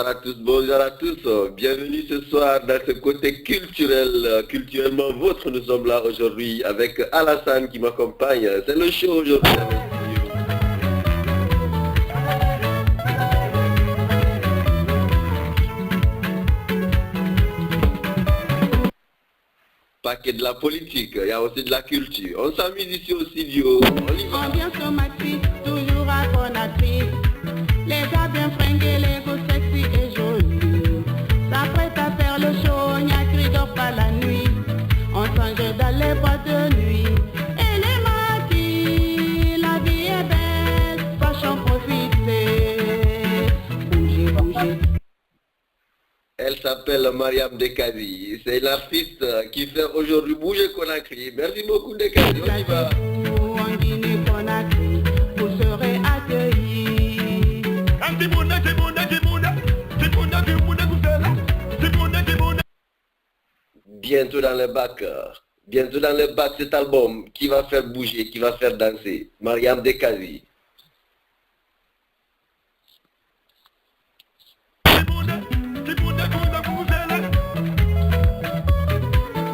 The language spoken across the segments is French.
Bonsoir à tous, bonjour à tous. Bienvenue ce soir dans ce côté culturel, culturellement vôtre. Nous sommes là aujourd'hui avec Alassane qui m'accompagne. C'est le show aujourd'hui. Pas que de la politique, il y a aussi de la culture. On s'amuse ici au studio. Ambiance somatique, toujours à Conakry. Les gars bien fringués, les go sexy et jolis. S'apprête à faire le show, Nyakri dort pas la nuit. On s'enjeu dans les boîtes de nuit. Et les maquis, la vie est belle, sachant profiter. Bougez, bougez. Elle s'appelle Mariam Dekadi. C'est l'artiste qui fait aujourd'hui bouger Conakry. Merci beaucoup Dekadi. On y va. En Guinée Conakry, vous serez accueillis. Bientôt dans le bac. Bientôt dans le bac cet album qui va faire bouger, qui va faire danser. Mariam Dekadi.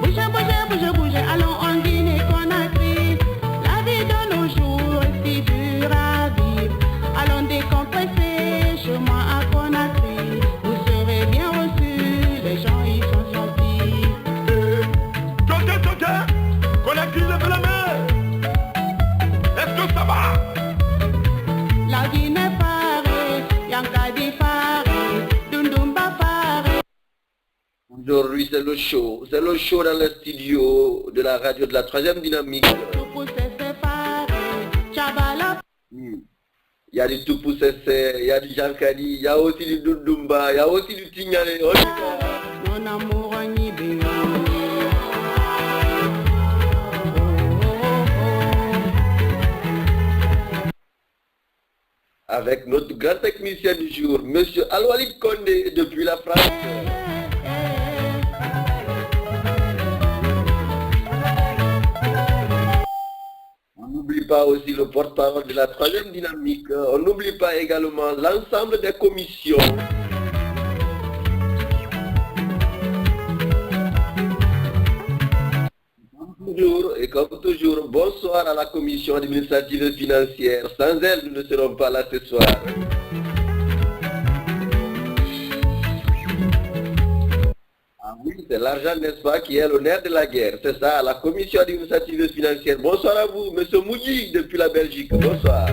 Bougez, bougez, bougez, bougez, allons en Guinée Conakry. La vie de nos jours est si dure à vivre. Allons décompresser chez moi à Conakry. Vous serez bien reçus, les gens y sont gentils. Conakry, lève la main. Est-ce que ça va? La Guinée parée, Yankadi parée, Dundumba parée. Aujourd'hui c'est le show. C'est le show dans le studio de la radio de la troisième dynamique. Tout pousse séparé, Chabala. Il y a du Toupou Sessé, il y a du Jankadi, il y a aussi du Dundumba, il y a aussi du Tignane. On y va. Mon amour en Ibéo. Avec notre grand technicien du jour, Monsieur Alwalid Condé, depuis la France. On n'oublie pas aussi le porte-parole de la troisième dynamique. On n'oublie pas également l'ensemble des commissions. Comme toujours, bonsoir à la commission administrative et financière. Sans elle, nous ne serons pas là ce soir. Ah oui, c'est l'argent, n'est-ce pas, qui est le nerf de la guerre. C'est ça, la commission administrative et financière. Bonsoir à vous, monsieur Moudi, depuis la Belgique. Bonsoir.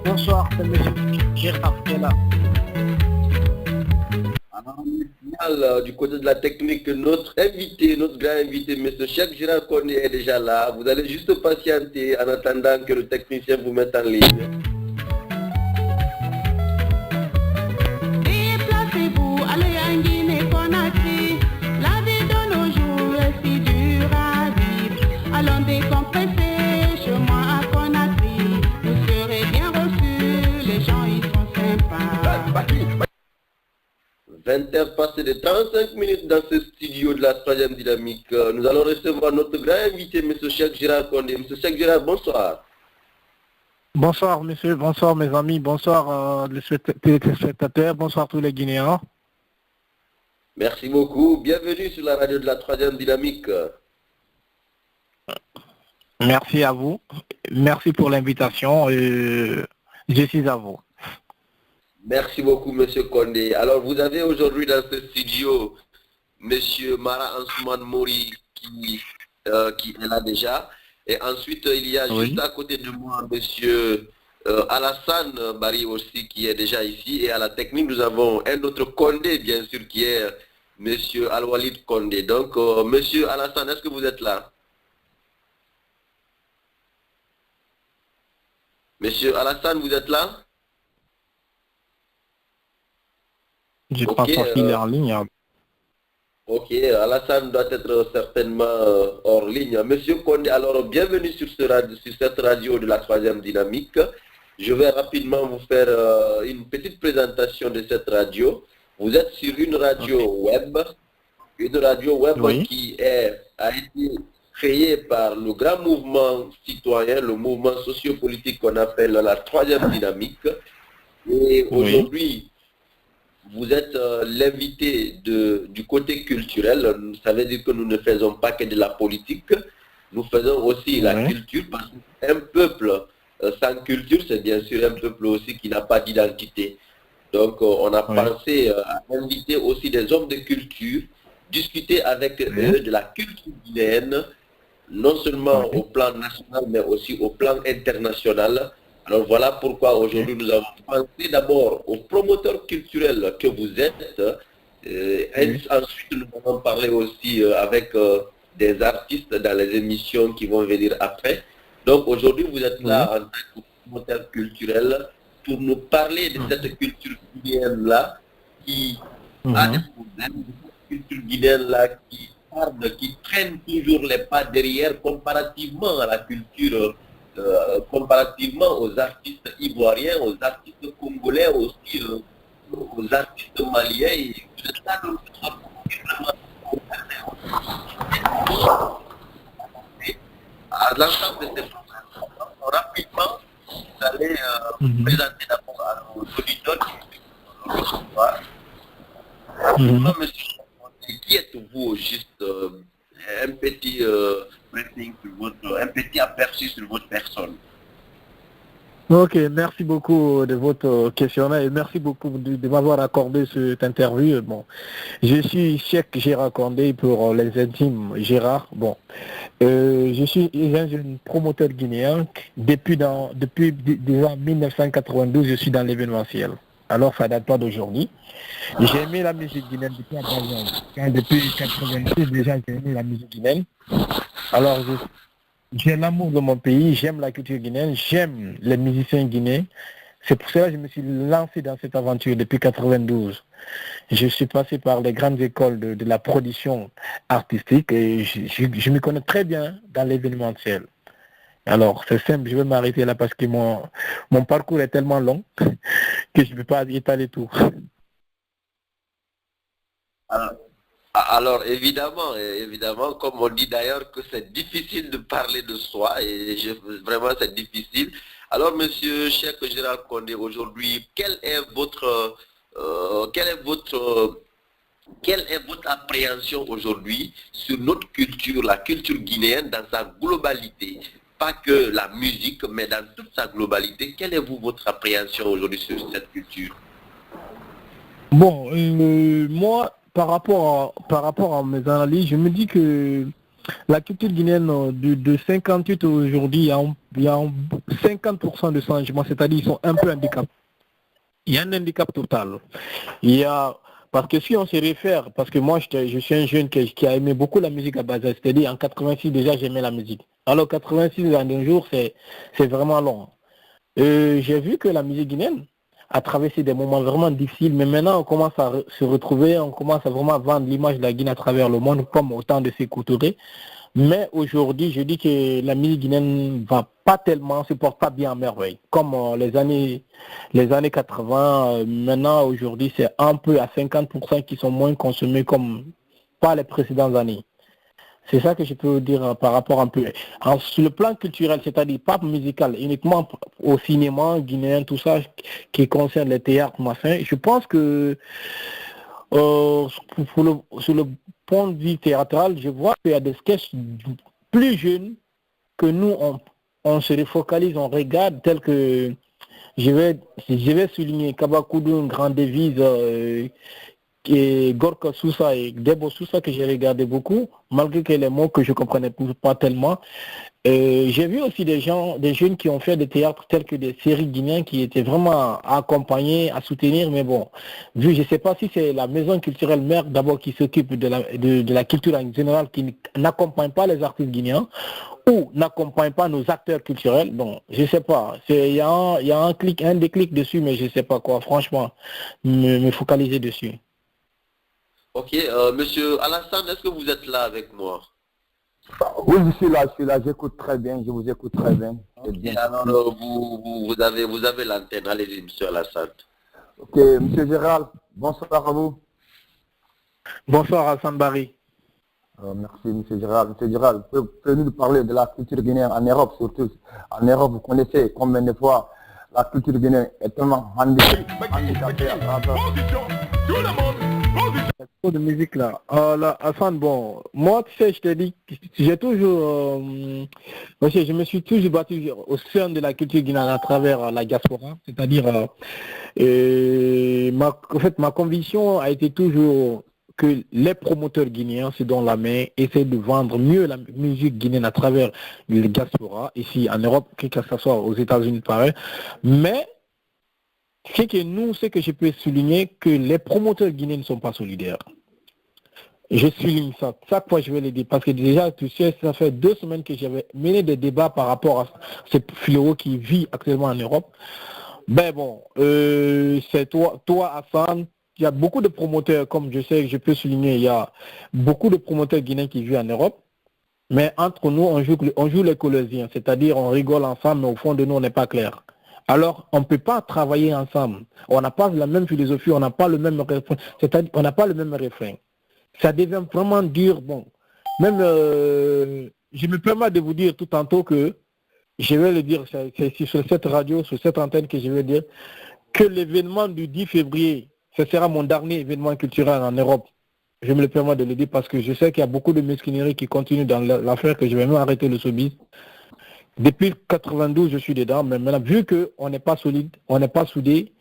Bonsoir, c'est monsieur Gérard qui est là. Du côté de la technique, notre invité, notre grand invité, M. Cheikh Gérard Kondé est déjà là. Vous allez juste patienter en attendant que le technicien vous mette en ligne. Déplacez-vous, allez en Guinée Conakry. La vie de nos jours est si dure à vivre. Allons décompresser chez moi à Conakry. Vous serez bien reçus, les gens y sont sympas. 20h passées de 35 minutes dans ce studio de la troisième dynamique. Nous allons recevoir notre grand invité, M. Cheikh Gérard Kondé. M. Cheikh Gérard, bonsoir. Bonsoir monsieur, bonsoir mes amis, bonsoir les téléspectateurs, bonsoir tous les Guinéens. Merci beaucoup. Bienvenue sur la radio de la troisième dynamique. Merci à vous, merci pour l'invitation et je suis à vous. Merci beaucoup, Monsieur Kondé. Alors, vous avez aujourd'hui dans ce studio Monsieur Mara Ansoumane Mori qui est là déjà. Et ensuite, il y a juste à côté de moi Monsieur Alassane Bari aussi qui est déjà ici. Et à la technique, nous avons un autre Kondé, bien sûr, qui est Monsieur Alwalid Kondé. Donc, Monsieur Alassane, est-ce que vous êtes là? Monsieur Alassane, vous êtes là? Je pense qu'il est en ligne. Ok, Alassane doit être certainement hors ligne. Monsieur Kondé, alors bienvenue sur cette radio de la troisième dynamique. Je vais rapidement vous faire une petite présentation de cette radio. Vous êtes sur une radio web qui a été créée par le grand mouvement citoyen, le mouvement sociopolitique qu'on appelle la troisième dynamique. Et Oui. aujourd'hui, vous êtes l'invité du côté culturel. Ça veut dire que nous ne faisons pas que de la politique, nous faisons aussi la Oui. culture parce qu'un peuple sans culture, c'est bien sûr un peuple aussi qui n'a pas d'identité. Donc, on a Oui. pensé à inviter aussi des hommes de culture, discuter avec Oui. eux de la culture guinéenne, non seulement Oui. au plan national, mais aussi au plan international. Alors voilà pourquoi Ok. aujourd'hui nous avons pensé d'abord aux promoteurs culturels que vous êtes. Oui. Ensuite, nous allons parler aussi avec des artistes dans les émissions qui vont venir après. Donc aujourd'hui, vous êtes Oui. là en tant que promoteur culturel pour nous parler de cette culture guinéenne-là qui a des Mhm. problèmes, de cette culture guinéenne-là qui tarde, qui traîne toujours les pas derrière comparativement à la culture, comparativement aux artistes ivoiriens, aux artistes congolais, aussi aux artistes maliens. Et vous êtes là, donc, à l'ensemble de ces programmes. Rapidement, vous allez vous Mhm. présenter d'abord à nos auditeurs qui nous recevoir. Mhm. Rapidement, monsieur, qui êtes-vous au juste un petit briefing sur un petit aperçu sur votre personne. Ok, merci beaucoup de votre questionnaire et merci beaucoup de m'avoir accordé cette interview. Bon, je suis Cheikh Gérard Condé pour les intimes Gérard. Bon, je suis un jeune promoteur guinéen. Depuis déjà 1992, je suis dans l'événementiel. Alors, ça date pas d'aujourd'hui. J'ai aimé la musique guinéenne depuis un bas âge. Depuis 86, déjà, j'ai aimé la musique guinéenne. Alors, j'ai l'amour de mon pays, j'aime la culture guinéenne, j'aime les musiciens guinéens. C'est pour cela que je me suis lancé dans cette aventure depuis 92. Je suis passé par les grandes écoles de la production artistique et je me connais très bien dans l'événementiel. Alors, c'est simple, je vais m'arrêter là parce que mon parcours est tellement long que je ne peux pas étaler tout. Alors, alors, évidemment, évidemment, comme on dit d'ailleurs que c'est difficile de parler de soi, et vraiment c'est difficile. Alors, monsieur Cheikh Gérald Condé, aujourd'hui, quelle est votre appréhension aujourd'hui sur notre culture, la culture guinéenne dans sa globalité? Pas que la musique, mais dans toute sa globalité. Quelle est votre appréhension aujourd'hui sur cette culture? Bon, moi, par rapport à mes analyses, je me dis que la culture guinéenne de 58 aujourd'hui, il y a 50% de changement, c'est-à-dire ils sont un peu handicapés. Il y a un handicap total. Il y a, parce que si on se réfère, parce que moi je suis un jeune qui a aimé beaucoup la musique à base, c'est-à-dire en 86 déjà j'aimais la musique. Alors 86 en un jour c'est vraiment long. J'ai vu que la musique guinéenne a traversé des moments vraiment difficiles, mais maintenant on commence à se retrouver, on commence à vraiment vendre l'image de la Guinée à travers le monde comme autant de ses couturiers. Mais aujourd'hui, je dis que la musique guinéenne va pas tellement, se porte pas bien à merveille. Comme les années 80, maintenant, aujourd'hui, c'est un peu à 50% qui sont moins consommés comme pas les précédentes années. C'est ça que je peux vous dire par rapport un peu. Sur le plan culturel, c'est-à-dire pas musical, uniquement au cinéma guinéen, tout ça qui concerne les théâtres, machin, je pense que sur le point de vue théâtral, je vois qu'il y a des sketchs plus jeunes que nous, on se refocalise, on regarde, tel que je vais souligner Kabakoudou, une grande devise, et Gorka Sousa et Debo Sousa que j'ai regardé beaucoup, malgré que les mots que je ne comprenais pas tellement. J'ai vu aussi des jeunes qui ont fait des théâtres tels que des séries guinéennes qui étaient vraiment à accompagner, à soutenir, mais bon, je ne sais pas si c'est la maison culturelle mère d'abord qui s'occupe de la culture en général, qui n'accompagne pas les artistes guinéens ou n'accompagne pas nos acteurs culturels. Bon, je ne sais pas. Il y a un déclic dessus, mais je ne sais pas quoi, franchement, me focaliser dessus. Ok, monsieur Alassane, est-ce que vous êtes là avec moi? Oui, je suis là, j'écoute très bien, je vous écoute très bien. C'est Ok, bien. alors vous avez l'antenne. Allez-y, monsieur Alassane. Ok, monsieur Gérald, bonsoir à vous. Bonsoir Hassan Barry. Merci, monsieur Gérald. Monsieur Gérald, pouvez-vous nous parler de la culture guinéenne en Europe, surtout en Europe, vous connaissez combien de fois la culture guinéenne est tellement handicapée à travers. Position. Tout le monde. Position. Trop de musique là. Là, Hassan, bon, moi, tu sais, je t'ai dit, j'ai toujours, je me suis toujours battu au sein de la culture guinéenne à travers la diaspora, c'est-à-dire, ma conviction a été toujours que les promoteurs guinéens se donnent la main, essaient de vendre mieux la musique guinéenne à travers les diaspora, ici en Europe, que ce soit aux États-Unis pareil, mais c'est que je peux souligner que les promoteurs guinéens ne sont pas solidaires. Je souligne ça. Chaque fois, je vais le dire. Parce que déjà, tu sais, ça fait 2 semaines que j'avais mené des débats par rapport à ce fléau qui vit actuellement en Europe. Ben bon, c'est toi, Hassan. Il y a beaucoup de promoteurs, comme je sais, je peux souligner, il y a beaucoup de promoteurs guinéens qui vivent en Europe. Mais entre nous, on joue les Colossiens. C'est-à-dire, on rigole ensemble, mais au fond de nous, on n'est pas clair. Alors, on ne peut pas travailler ensemble. On n'a pas la même philosophie, on n'a pas le même refrain. C'est-à-dire, on n'a pas le même refrain. Ça devient vraiment dur. Bon, même, je me permets de vous dire tout tantôt que, je vais le dire, c'est sur cette radio, sur cette antenne que je vais dire, que l'événement du 10 février, ce sera mon dernier événement culturel en Europe. Je me le permets de le dire parce que je sais qu'il y a beaucoup de mesquineries qui continuent dans l'affaire, que je vais même arrêter le showbiz. Depuis 92, je suis dedans, mais maintenant, vu qu'on n'est pas solide, on n'est pas soudé,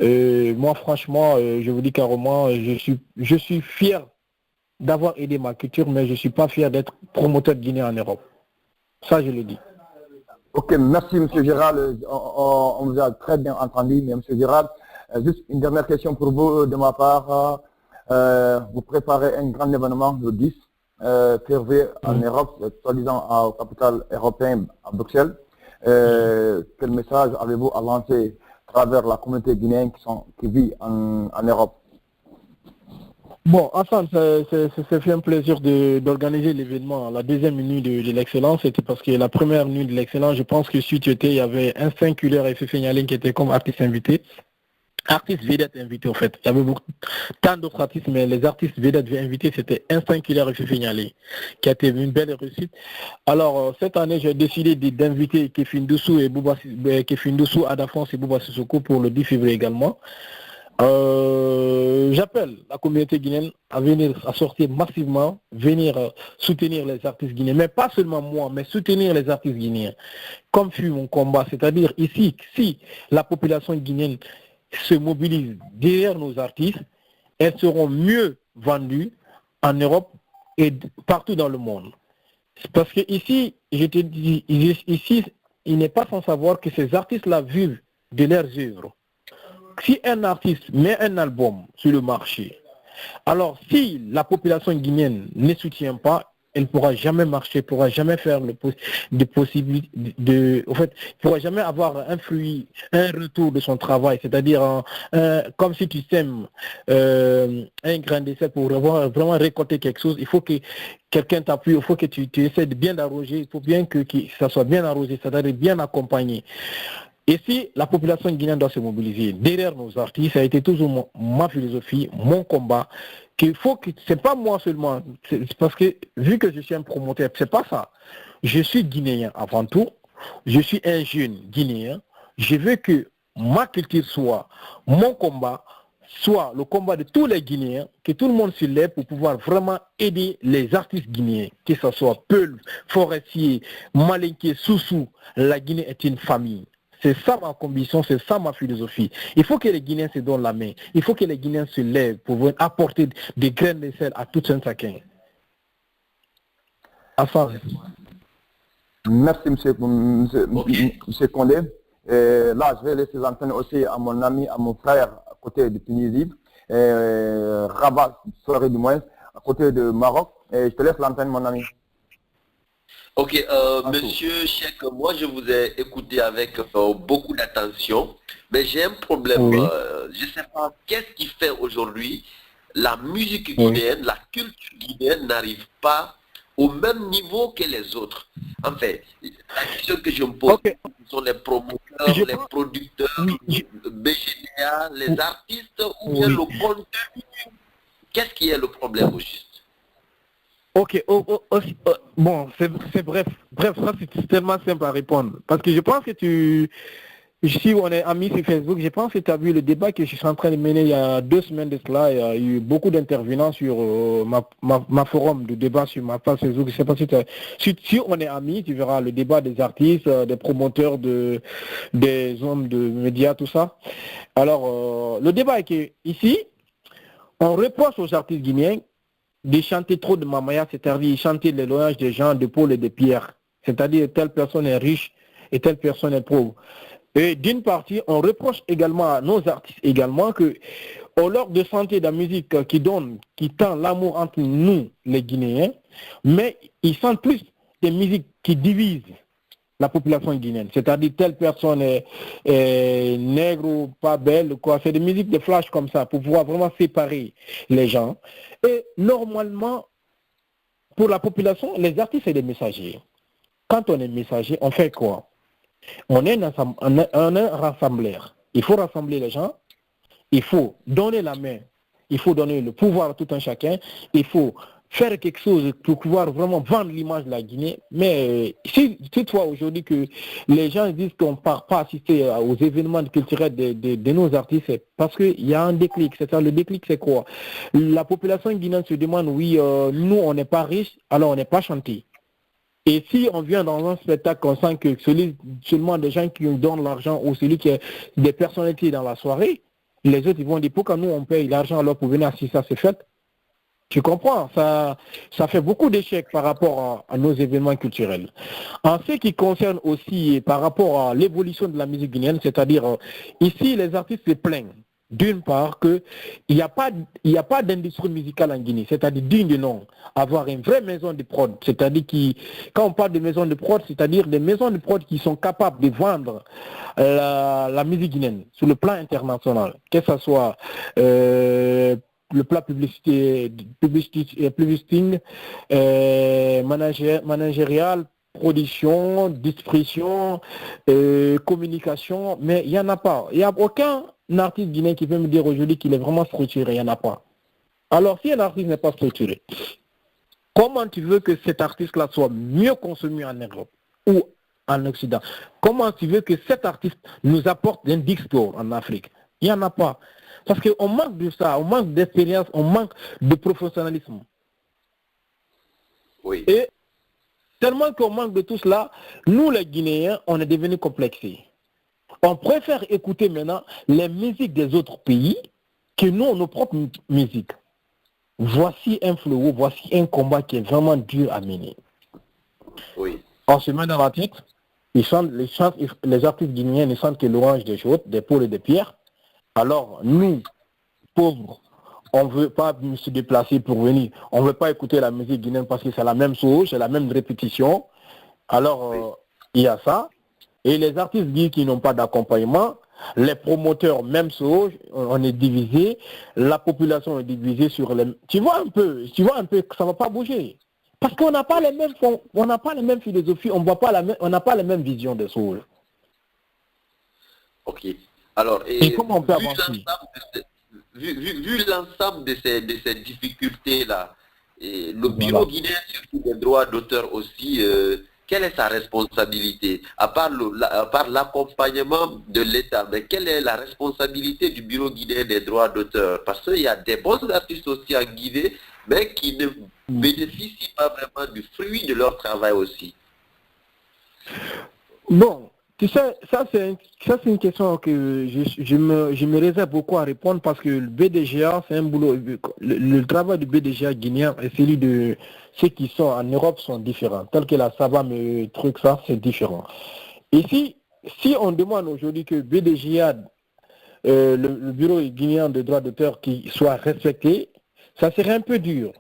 moi, franchement, je vous dis carrément, je suis fier d'avoir aidé ma culture, mais je ne suis pas fier d'être promoteur de Guinée en Europe. Ça, je le dis. Ok, merci M. Gérald. On vous a très bien entendu, mais M. Gérald, juste une dernière question pour vous de ma part. Vous préparez un grand événement le 10 février en Europe, soi-disant au capital européen à Bruxelles. Quel message avez-vous à lancer à travers la communauté guinéenne qui vit en Europe? Bon, Hassan, ça fait un plaisir d'organiser l'événement. La deuxième nuit de l'excellence, c'était parce que la première nuit de l'excellence, je pense que si tu étais, il y avait un Saint-Culaire et Fifi Nyaling qui était comme artiste invité. Artistes vedettes invités, en fait. Il y avait tant d'autres artistes, mais les artistes vedettes invités, c'était un Saint-Culaire et Fifi Nyaling, qui a été une belle réussite. Alors, cette année, j'ai décidé d'inviter Kefin Doussou Ada France et Bouba Sissoko pour le 10 février également. J'appelle la communauté guinéenne à venir, à sortir massivement, venir soutenir les artistes guinéens, mais pas seulement moi, mais soutenir les artistes guinéens, comme fut mon combat, c'est-à-dire ici, si la population guinéenne se mobilise derrière nos artistes, elles seront mieux vendues en Europe et partout dans le monde. Parce que ici, je te dis, ici, il n'est pas sans savoir que ces artistes-là vivent de leurs œuvres. Si un artiste met un album sur le marché, alors si la population guinéenne ne soutient pas, elle ne pourra jamais marcher, ne pourra jamais faire de possibilités, en fait, ne pourra jamais avoir un fruit, un retour de son travail, c'est-à-dire comme si tu sèmes un grain de sel pour vraiment récolter quelque chose, il faut que quelqu'un t'appuie, il faut que tu essaies de bien arroser, il faut bien que ça soit bien arrosé, c'est-à-dire bien accompagné. Et si la population guinéenne doit se mobiliser derrière nos artistes, ça a été toujours ma philosophie, mon combat, qu'il faut que, c'est pas moi seulement, c'est parce que vu que je suis un promoteur, c'est pas ça. Je suis guinéen avant tout, je suis un jeune guinéen, je veux que ma culture soit mon combat, soit le combat de tous les Guinéens, que tout le monde se lève pour pouvoir vraiment aider les artistes guinéens, que ce soit Peul, Forestier, Malinké, Soussou. La Guinée est une famille. C'est ça ma conviction, c'est ça ma philosophie. Il faut que les Guinéens se donnent la main. Il faut que les Guinéens se lèvent pour pouvoir apporter des graines de sel à tout un chacun. Enfin. Merci, monsieur Condé. Et là, je vais laisser l'antenne aussi à mon ami, à mon frère, à côté de Tunisie, Rabat, soirée du moins, à côté de Maroc. Et je te laisse l'antenne, mon ami. Ok, monsieur Cheikh, moi je vous ai écouté avec beaucoup d'attention, mais j'ai un problème. Oui. Je ne sais pas qu'est-ce qui fait aujourd'hui la musique guinéenne, la culture guinéenne n'arrive pas au même niveau que les autres. En fait, la question que je me pose, ce sont les promoteurs, les producteurs, BGDA, les artistes ou bien le contenu. Qu'est-ce qui est le problème au juste? Ok, bon, c'est bref, ça c'est tellement simple à répondre. Parce que je pense que si on est amis sur Facebook, je pense que tu as vu le débat que je suis en train de mener il y a 2 semaines de cela. Il y a eu beaucoup d'intervenants sur ma forum de débat sur ma page Facebook. Je sais pas si on est amis, tu verras le débat des artistes, des promoteurs, des hommes de médias, tout ça. Alors, le débat est que ici, on reproche aux artistes guinéens de chanter trop de mamaya, c'est-à-dire chanter les louanges des gens de Paul et de Pierre. C'est-à-dire telle personne est riche et telle personne est pauvre. Et d'une partie, on reproche également à nos artistes également que, au lieu de chanter de la musique qui tend l'amour entre nous, les Guinéens, mais ils chantent plus des musiques qui divisent la population guinéenne. C'est-à-dire telle personne est nègre ou pas belle, quoi. C'est des musiques de flash comme ça pour pouvoir vraiment séparer les gens. Et normalement, pour la population, les artistes, c'est des messagers. Quand on est messager, on fait quoi? On est un rassembleur. Il faut rassembler les gens, il faut donner la main, il faut donner le pouvoir à tout un chacun, il faut faire quelque chose pour pouvoir vraiment vendre l'image de la Guinée. Mais si toi aujourd'hui que les gens disent qu'on ne part pas assister aux événements culturels de nos artistes, c'est parce qu'il y a un déclic. C'est ça, le déclic c'est quoi? La population guinéenne se demande, oui, nous on n'est pas riches, alors on n'est pas chanté. Et si on vient dans un spectacle, on sent que seulement des gens qui donnent l'argent ou celui qui a des personnalités dans la soirée, les autres ils vont dire pourquoi nous on paye l'argent alors pour venir assister à ces fêtes? Tu comprends? Ça fait beaucoup d'échecs par rapport à nos événements culturels. En ce qui concerne aussi par rapport à l'évolution de la musique guinéenne, c'est-à-dire ici les artistes se plaignent. D'une part qu'il n'y a pas d'industrie musicale en Guinée, c'est-à-dire digne de nom, avoir une vraie maison de prod, c'est-à-dire quand on parle de maison de prod, c'est-à-dire des maisons de prod qui sont capables de vendre la musique guinéenne sur le plan international, que ce soit le plan publicité, managérial, production, distribution, communication, mais il n'y en a pas. Il n'y a aucun artiste guinéen qui peut me dire aujourd'hui qu'il est vraiment structuré, il n'y en a pas. Alors si un artiste n'est pas structuré, comment tu veux que cet artiste-là soit mieux consommé en Europe ou en Occident? Comment tu veux que cet artiste nous apporte un disque d'or en Afrique? Il n'y en a pas. Parce qu'on manque de ça, on manque d'expérience, on manque de professionnalisme. Oui. Et tellement qu'on manque de tout cela, nous les Guinéens, on est devenus complexés. On préfère écouter maintenant les musiques des autres pays que nous, nos propres musiques. Voici un fléau, voici un combat qui est vraiment dur à mener. Oui. On se met dans la tête, les artistes guinéens ne chantent que l'orange des choses, des Paul et des Pierre. Alors, nous, pauvres, on ne veut pas se déplacer pour venir. On ne veut pas écouter la musique guinéenne parce que c'est la même chose, c'est la même répétition. Alors, il y a ça. Et les artistes disent qu'ils n'ont pas d'accompagnement. Les promoteurs, même chose, on est divisé. La population est divisée sur les... Tu vois un peu que ça ne va pas bouger. Parce qu'on n'a pas les mêmes fonds, on n'a pas les mêmes philosophies, on n'a pas les mêmes visions des choses. Ok. Alors, et comment on peut avancer? Vu l'ensemble de ces difficultés-là, le bureau guinéen surtout des droits d'auteur aussi, quelle est sa responsabilité? À part l'accompagnement de l'État, mais quelle est la responsabilité du bureau guinéen des droits d'auteur? Parce qu'il y a des bons artistes aussi en Guinée, mais qui ne bénéficient pas vraiment du fruit de leur travail aussi. Bon, tu sais, ça c'est une question que je me réserve beaucoup à répondre parce que le BDGA, c'est un boulot. Le travail du BDGA guinéen et celui de ceux qui sont en Europe sont différents. Tel que la SAVAM et truc ça, c'est différent. Et si on demande aujourd'hui que BDGA, le bureau guinéen de droits d'auteur, qui soit respecté, ça serait un peu dur.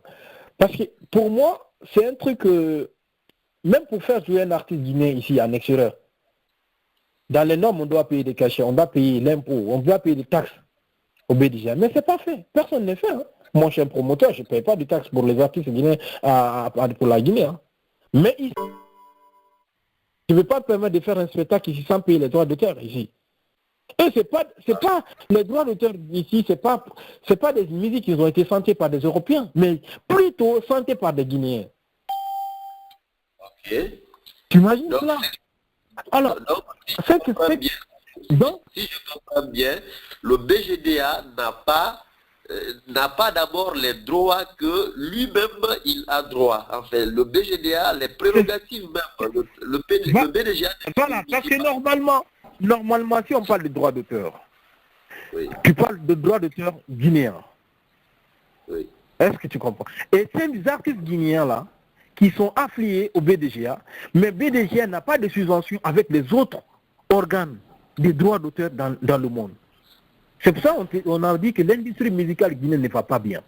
Parce que pour moi, c'est un truc, même pour faire jouer un artiste guinéen ici en extérieur, dans les normes, on doit payer des cachets, on doit payer l'impôt, on doit payer des taxes au BDGA. Mais c'est pas fait. Personne ne le fait. Hein. Moi, je suis un promoteur, je ne paye pas de taxes pour les artistes guinéens pour la Guinée. Hein. Mais ici, je ne veux pas me permettre de faire un spectacle ici sans payer les droits d'auteur ici. Et c'est pas les droits d'auteur ici, c'est pas des musiques qui ont été chantées par des Européens, mais plutôt chantées par des Guinéens. Ok. Tu imagines cela? Alors, Donc, si je comprends bien, le BGDA n'a pas d'abord les droits que lui-même il a droit. Enfin, le BGDA, les prérogatives même, le BDGA... Voilà, parce que normalement, si on parle de droits d'auteur, Oui, tu parles de droits d'auteur guinéens. oui. Est-ce que tu comprends? Et c'est des artistes guinéens là qui sont affiliés au BDGA, mais BDGA n'a pas de subvention avec les autres organes des droits d'auteur dans le monde. C'est pour ça qu'on a dit que l'industrie musicale guinéenne ne va pas bien.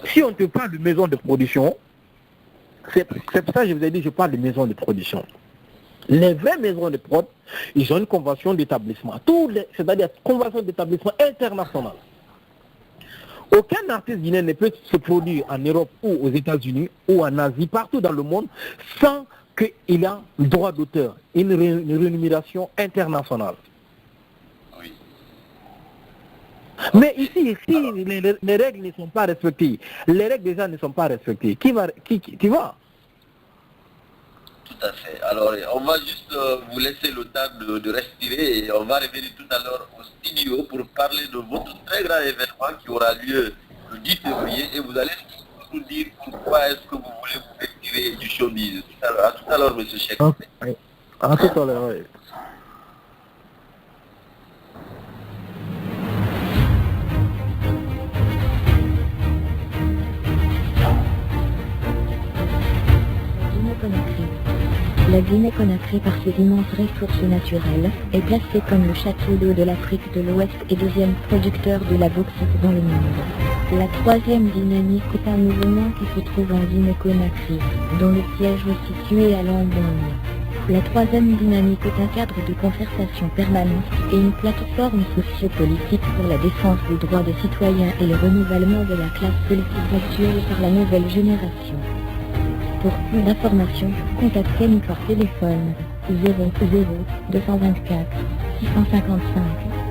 Si on te parle de maisons de production, c'est pour ça que je vous ai dit je parle de maisons de production. Les vraies maisons de prod, ils ont une convention d'établissement, c'est-à-dire convention d'établissement internationale. Aucun artiste guinéen ne peut se produire en Europe ou aux États-Unis ou en Asie, partout dans le monde, sans qu'il ait un droit d'auteur, une rémunération internationale. Oui. Mais ici, les règles ne sont pas respectées, les règles déjà ne sont pas respectées, qui va? Tout à fait. Alors, on va juste vous laisser le temps de respirer et on va revenir tout à l'heure au studio pour parler de votre très grand événement qui aura lieu le 10 février et vous allez nous dire pourquoi est-ce que vous voulez vous retirer du showbiz. À tout à l'heure, M. Cheikh. À tout à l'heure, oui. La Guinée-Conakry, par ses immenses ressources naturelles, est placée comme le château d'eau de l'Afrique de l'Ouest et deuxième producteur de la bauxite dans le monde. La troisième dynamique est un mouvement qui se trouve en Guinée-Conakry, dont le siège est situé à Lambagne. La troisième dynamique est un cadre de concertation permanente et une plateforme sociopolitique pour la défense des droits des citoyens et le renouvellement de la classe politique actuelle par la nouvelle génération. Pour plus d'informations, contactez-nous par téléphone 00 224 655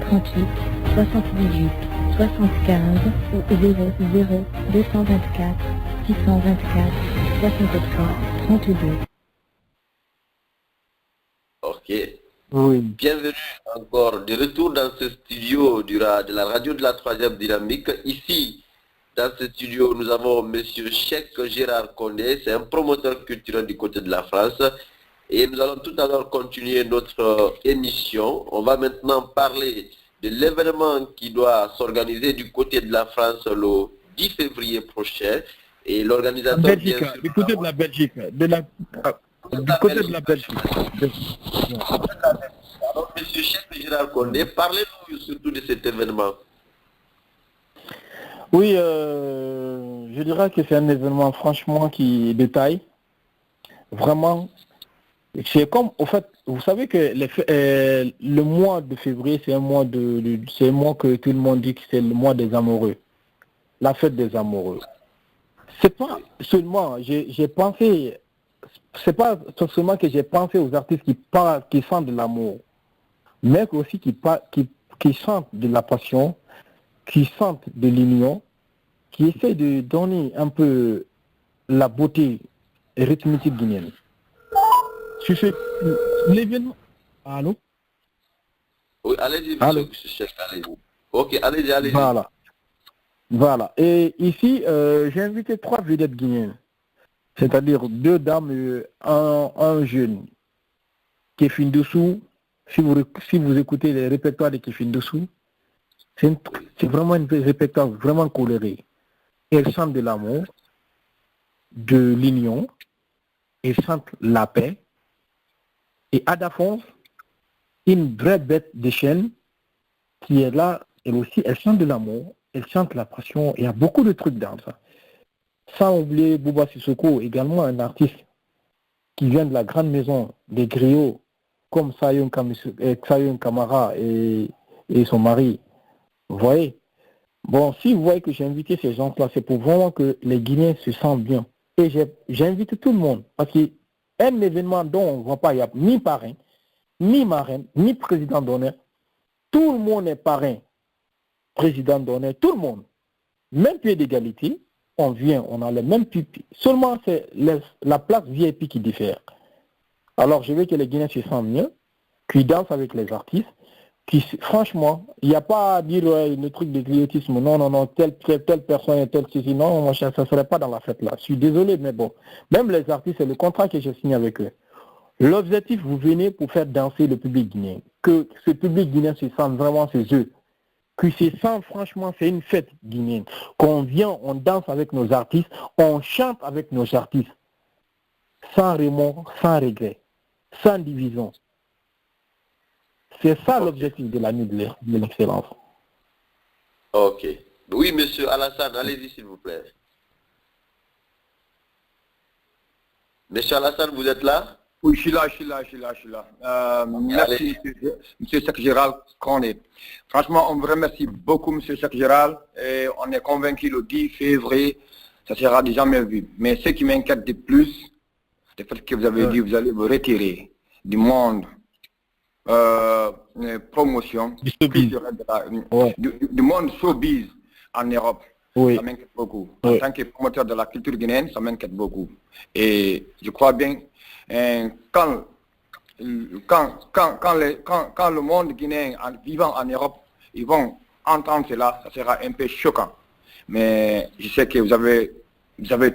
38 78 75 ou 00 224 624 63 32. Ok. Oui. Bienvenue encore de retour dans ce studio de la radio de la troisième dynamique. Ici, dans ce studio, nous avons M. Cheikh Gérard Condé, c'est un promoteur culturel du côté de la France. Et nous allons tout à l'heure continuer notre émission. On va maintenant parler de l'événement qui doit s'organiser du côté de la France le 10 février prochain. Et l'organisateur... Belgique, du côté de la Belgique. Du côté de la Belgique. Alors, M. Cheikh Gérard Condé, parlez-nous surtout de cet événement. Oui, je dirais que c'est un événement franchement qui détaille. Vraiment, c'est comme, au fait, vous savez que le mois de février, c'est un mois que tout le monde dit que c'est le mois des amoureux. La fête des amoureux. C'est pas seulement, j'ai pensé, c'est pas seulement que j'ai pensé aux artistes qui sentent de l'amour, mais aussi qui sentent de la passion, qui sentent de l'union, qui essaient de donner un peu la beauté rythmique guinéenne. Sur l'événement... Allô? Oui, allez-y, Allô? M. Cheikh, allez-y. Ok, allez-y. Voilà. Et ici, j'ai invité 3 vedettes guinéennes, c'est-à-dire 2 dames et un jeune. Kéfin Dessous, si vous écoutez les répertoires de Kéfin Dessous, c'est vraiment un répertoire vraiment coloré. Elle chante de l'amour, de l'union, elle chante la paix. Et Adafons, une vraie bête de chêne, qui est là, elle aussi, elle chante de l'amour, elle chante la passion, il y a beaucoup de trucs dans ça. Sans oublier Bouba Sissoko, également un artiste qui vient de la grande maison des griots, comme Sayon Kamara et son mari. Vous voyez? Bon, si vous voyez que j'ai invité ces gens-là, c'est pour vraiment que les Guinéens se sentent bien. Et j'invite tout le monde, parce qu'un événement dont on ne voit pas, il n'y a ni parrain, ni marraine, ni président d'honneur. Tout le monde est parrain, président d'honneur, tout le monde. Même pied d'égalité, on vient, on a le même pied. Seulement, c'est la place VIP qui diffère. Alors, je veux que les Guinéens se sentent mieux. qui dansent avec les artistes, franchement, il n'y a pas à dire le truc de griotisme, non, telle personne et telle ceci, non, moi, ça ne serait pas dans la fête là. Je suis désolé, mais bon, même les artistes, c'est le contrat que j'ai signé avec eux. L'objectif, vous venez pour faire danser le public guinéen, que ce public guinéen se sente vraiment chez eux, que se sent franchement, c'est une fête guinéenne, qu'on vient, on danse avec nos artistes, on chante avec nos artistes, sans remords, sans regret, sans division. C'est ça l'objectif de la nuit de l'excellence. Ok. Oui, monsieur Alassane, allez-y s'il vous plaît. Monsieur Alassane, vous êtes là? Oui, je suis là. Merci, monsieur Cheikh Gérald Kondé. Franchement, on vous remercie beaucoup, monsieur Cheikh Gérald, et on est convaincu le 10 février, ça sera déjà jamais vu. Mais ce qui m'inquiète de plus, c'est le fait que vous avez dit que vous allez vous retirer du monde promotion du monde showbiz en Europe. Oui. Ça m'inquiète beaucoup. Oui. En tant que promoteur de la culture guinéenne, ça m'inquiète beaucoup. Et je crois bien quand le monde guinéen vivant en Europe, ils vont entendre cela, ça sera un peu choquant. Mais je sais que vous avez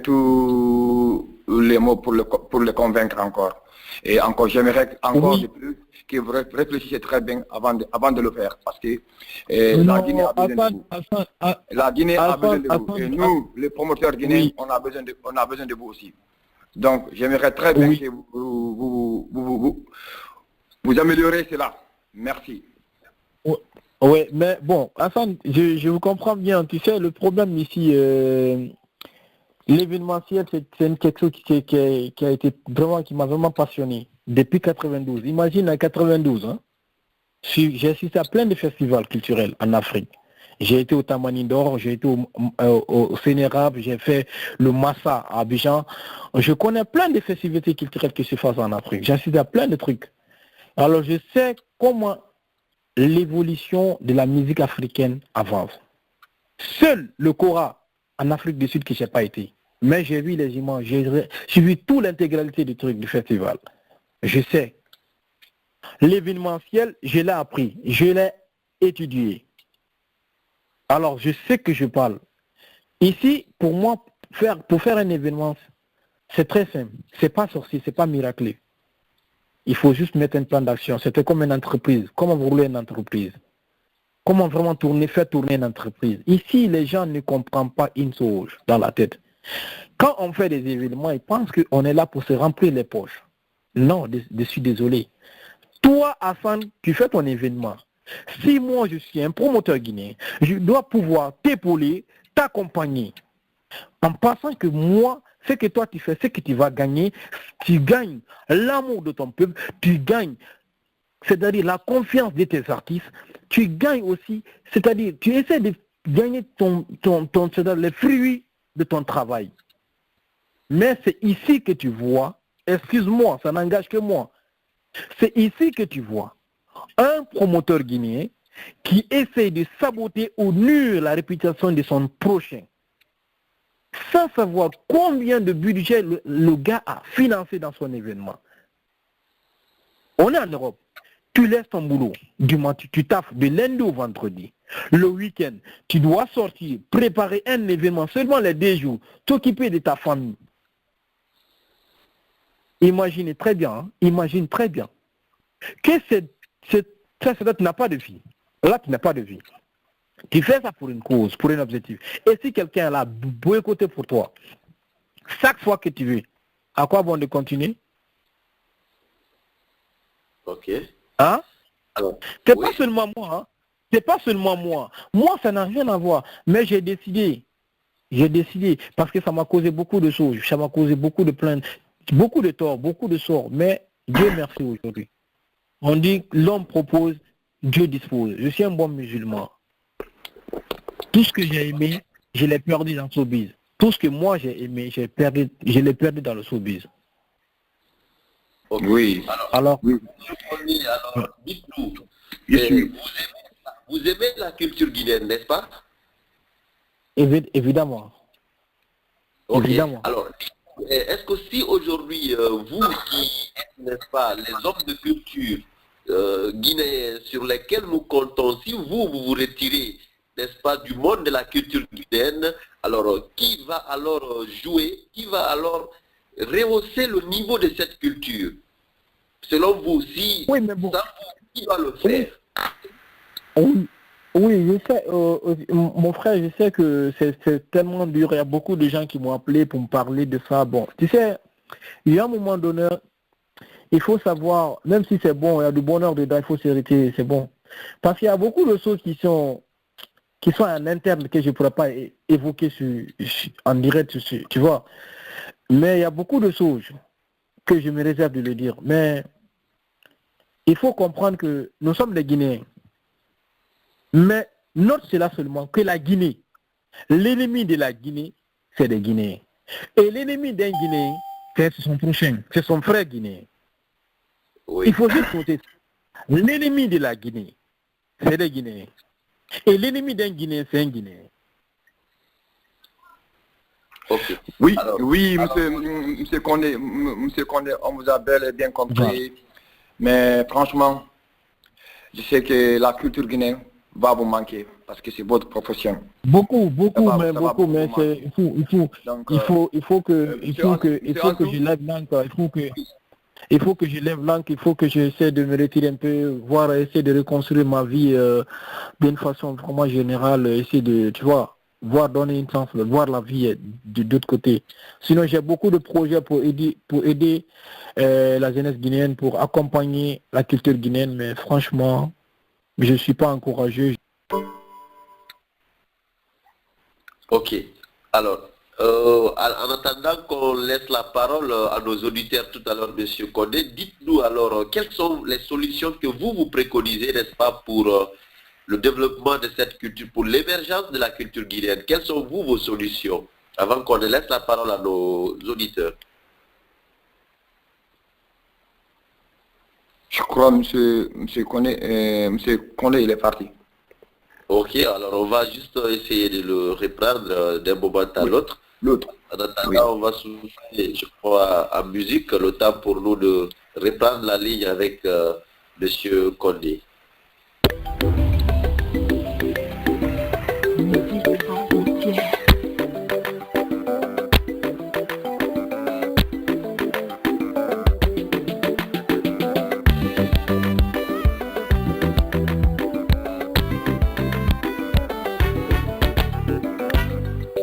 tous les mots pour le convaincre encore. Et encore, j'aimerais encore de plus que vous réfléchissiez très bien avant de le faire. Parce que la Guinée a besoin de vous. La Guinée a besoin de vous. Et nous, les promoteurs guinéens, on a besoin de vous aussi. Donc, j'aimerais très bien que vous améliorez cela. Merci. Oui, mais bon, Hassan, je vous comprends bien. Tu sais, le problème ici, l'événementiel, c'est quelque chose qui a été vraiment, qui m'a vraiment passionné depuis 92. Imagine en 92, hein, j'ai assisté à plein de festivals culturels en Afrique. J'ai été au Tamanindor, j'ai été au Sénérab, j'ai fait le Massa à Abidjan. Je connais plein de festivités culturelles qui se font en Afrique. J'ai assisté à plein de trucs. Alors je sais comment l'évolution de la musique africaine avance. Seul le Kora en Afrique du Sud que je n'ai pas été. Mais j'ai vu les images, j'ai vu toute l'intégralité du truc du festival. Je sais. L'événementiel, je l'ai appris, je l'ai étudié. Alors, je sais que je parle. Ici, pour moi, pour faire un événement, c'est très simple. C'est pas sorcier, c'est pas miraculeux. Il faut juste mettre un plan d'action. C'était comme une entreprise. Comment vous roulez une entreprise? Comment vraiment faire tourner une entreprise? Ici, les gens ne comprennent pas une chose dans la tête. Quand on fait des événements, ils pensent qu'on est là pour se remplir les poches. Non, je suis désolé. Toi, Hassan, tu fais ton événement. Si moi, je suis un promoteur guinéen, je dois pouvoir t'épauler, t'accompagner. En pensant que moi, ce que toi tu fais, ce que tu vas gagner, tu gagnes l'amour de ton peuple, tu gagnes, c'est-à-dire la confiance de tes artistes, tu gagnes aussi, c'est-à-dire tu essaies de gagner c'est-à-dire les fruits de ton travail. Mais c'est ici que tu vois, excuse-moi, ça n'engage que moi, c'est ici que tu vois un promoteur guinéen qui essaie de saboter ou nuire la réputation de son prochain, sans savoir combien de budget le gars a financé dans son événement. On est en Europe. Tu laisses ton boulot. Tu taffes de lundi au vendredi. Le week-end, tu dois sortir, préparer un événement seulement les 2 jours, t'occuper de ta famille. Imaginez très bien, hein? Imagine très bien que ça, tu n'as pas de vie. Là, tu n'as pas de vie. Tu fais ça pour une cause, pour un objectif. Et si quelqu'un l'a boycotté pour toi, chaque fois que tu veux, à quoi bon de continuer? Ok. Hein? C'est pas seulement moi, hein? C'est pas seulement moi. Moi, ça n'a rien à voir. Mais j'ai décidé, parce que ça m'a causé beaucoup de choses, ça m'a causé beaucoup de plaintes, beaucoup de torts, beaucoup de sorts. Mais Dieu merci aujourd'hui. On dit l'homme propose, Dieu dispose. Je suis un bon musulman. Tout ce que j'ai aimé, je l'ai perdu dans le showbiz. Tout ce que moi j'ai aimé, je l'ai perdu dans le showbiz. Okay. Oui. Alors, dites-nous, vous aimez la culture guinéenne, n'est-ce pas? Évidemment. Okay. Évidemment. Alors, est-ce que si aujourd'hui, vous qui êtes, n'est-ce pas, les hommes de culture, guinéens sur lesquels nous comptons. Si vous vous retirez, n'est-ce pas, du monde de la culture guinéenne, alors qui va alors jouer, qui va alors rehausser le niveau de cette culture? Selon vous, si Oui, mais bon. ça, qui va le faire? Oui, oui, je sais, mon frère, je sais que c'est tellement dur. Il y a beaucoup de gens qui m'ont appelé pour me parler de ça. Bon, tu sais, il y a un moment donné, il faut savoir, même si c'est bon, il y a du bonheur dedans, il faut se retirer, c'est bon. Parce qu'il y a beaucoup de choses qui sont en interne que je ne pourrais pas évoquer en direct, tu vois. Mais il y a beaucoup de choses que je me réserve de le dire. Mais il faut comprendre que nous sommes des Guinéens. Mais note cela seulement, que la Guinée, l'ennemi de la Guinée, c'est des Guinéens. Et l'ennemi d'un Guinéen, c'est son prochain, c'est son frère guinéen. Oui. Il faut juste noter ça. L'ennemi de la Guinée, c'est des Guinéens. Et l'ennemi d'un Guinéen, c'est un Guinéen. Ok. Oui, Alors, oui, monsieur Condé, on vous a bel et bien compris. Voilà. Mais franchement, je sais que la culture guinéenne va vous manquer parce que c'est votre profession. Beaucoup, Ça mais va beaucoup mais manquer. Donc, il faut que je lève l'encre, il faut que je lève l'encre, il faut que j'essaie de me retirer un peu, voire essayer de reconstruire ma vie d'une façon vraiment générale, essayer de, tu vois, voir donner une chance, voir la vie d'autre côté. Sinon, j'ai beaucoup de projets pour aider la jeunesse guinéenne, pour accompagner la culture guinéenne, mais franchement, je ne suis pas encouragé. ok. Alors, en attendant qu'on laisse la parole à nos auditeurs tout à l'heure, monsieur Condé, dites-nous alors, quelles sont les solutions que vous préconisez, n'est-ce pas, pour le développement de cette culture, pour l'émergence de la culture guinéenne? Quelles sont vos solutions, avant qu'on ne laisse la parole à nos auditeurs? je crois, monsieur Condé, il est parti. Ok, alors on va juste essayer de le reprendre d'un moment à l'autre. L'autre. En attendant, Oui. on va souffler, je crois, en musique, le temps pour nous de reprendre la ligne avec monsieur Condé.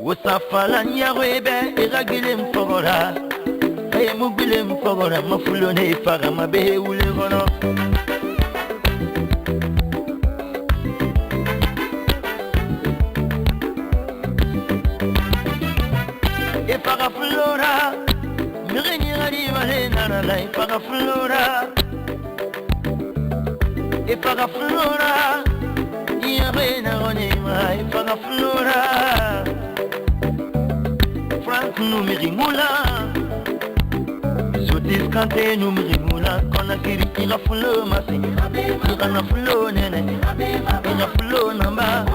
Wasafala nyarwebe iragile mfogora Aye mugile mfogora mafulone faga mabehe ule gono Ifaga flora Mirini gariba le narala Ifaga flora Ifaga flora Yabena gonima Ifaga flora Frank numeri mula Sotis kante numeri mula Kona kiri ila fulo masi Ika na fulo nene Ika fulo namba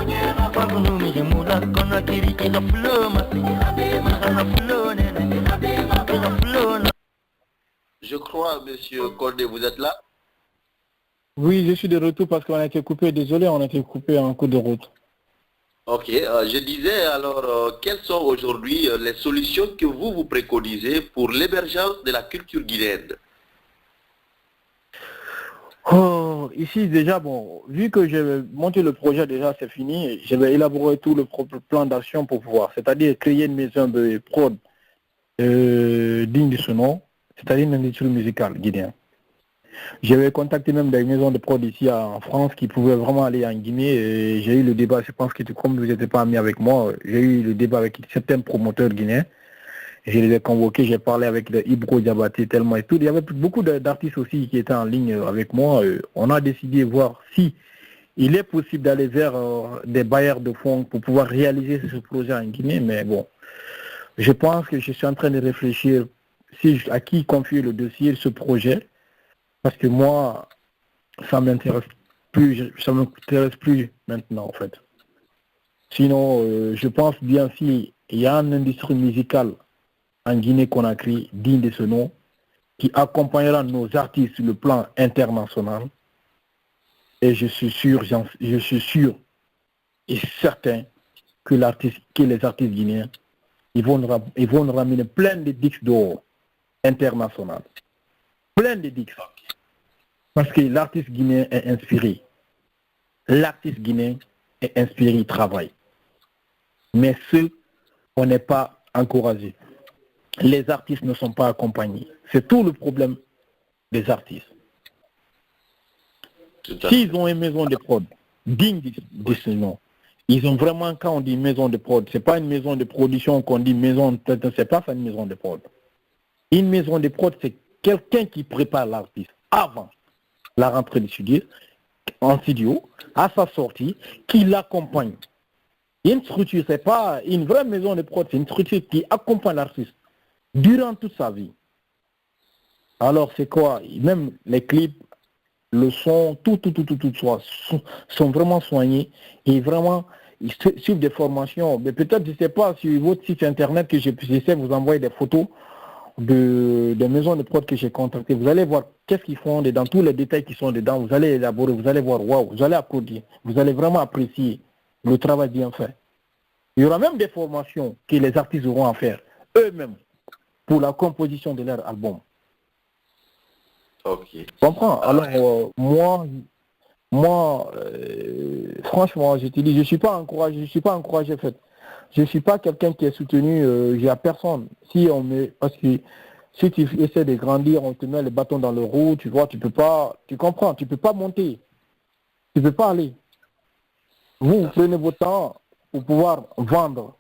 Frank numeri mula Kona kiri ila fulo masi Ika na fulo nene Ika fulo namba. Je crois, monsieur Condé, vous êtes là? Oui, je suis de retour parce qu'on a été coupé, désolé, on a été coupé en cours de route. Ok, je disais alors, quelles sont aujourd'hui les solutions que vous préconisez pour l'émergence de la culture guinéenne? Oh, ici déjà, bon, vu que j'ai monté le projet déjà, c'est fini, je vais élaborer tout le propre plan d'action pour pouvoir, c'est-à-dire créer une maison de prod digne de ce nom, c'est-à-dire une industrie musicale guinéenne. J'avais contacté même des maisons de prod ici en France qui pouvaient vraiment aller en Guinée et j'ai eu le débat, je pense que comme vous n'étiez pas amis avec moi, j'ai eu le débat avec certains promoteurs guinéens. Je les ai convoqués, j'ai parlé avec Ibro Diabaté tellement et tout. Il y avait beaucoup d'artistes aussi qui étaient en ligne avec moi. On a décidé de voir si il est possible d'aller vers des bailleurs de fonds pour pouvoir réaliser ce projet en Guinée, mais bon, je pense que je suis en train de réfléchir à qui confier le dossier de ce projet. Parce que moi, ça m'intéresse plus maintenant en fait. Sinon, je pense bien s'il y a une industrie musicale en Guinée-Conakry digne de ce nom, qui accompagnera nos artistes sur le plan international, Et je suis sûr et certain que les artistes guinéens, ils vont nous ramener plein de disques d'or international. Plein de disques. Parce que l'artiste guinéen est inspiré. L'artiste guinéen est inspiré, il travaille. Mais on n'est pas encouragé. Les artistes ne sont pas accompagnés. C'est tout le problème des artistes. S'ils ont une maison de prod digne de ce nom, ils ont vraiment, quand on dit maison de prod, c'est pas une maison de production qu'on dit maison, c'est pas ça une maison de prod. Une maison de prod, c'est quelqu'un qui prépare l'artiste avant la rentrée du studio, en studio, à sa sortie, qui l'accompagne. Une structure, c'est pas une vraie maison de prod, c'est une structure qui accompagne l'artiste durant toute sa vie. Alors c'est quoi? Même les clips, le son, tout sont vraiment soignés et vraiment ils suivent des formations. Mais peut-être, je ne sais pas, sur votre site internet que j'essaie de vous envoyer des photos de maisons de prod que j'ai contactées. Vous allez voir qu'est-ce qu'ils font dedans, tous les détails qui sont dedans. Vous allez élaborer, vous allez voir, waouh, vous allez applaudir. Vous allez vraiment apprécier le travail bien fait. Il y aura même des formations que les artistes auront à faire eux-mêmes pour la composition de leur album. Ok. Tu comprends? Alors, moi, franchement, je te dis, je suis pas encouragé en fait. Je suis pas quelqu'un qui est soutenu, j'ai à personne. Parce que si tu essaies de grandir, on te met les bâtons dans le roue, tu vois, tu comprends, tu peux pas monter. Tu peux pas aller. Vous prenez votre temps pour pouvoir vendre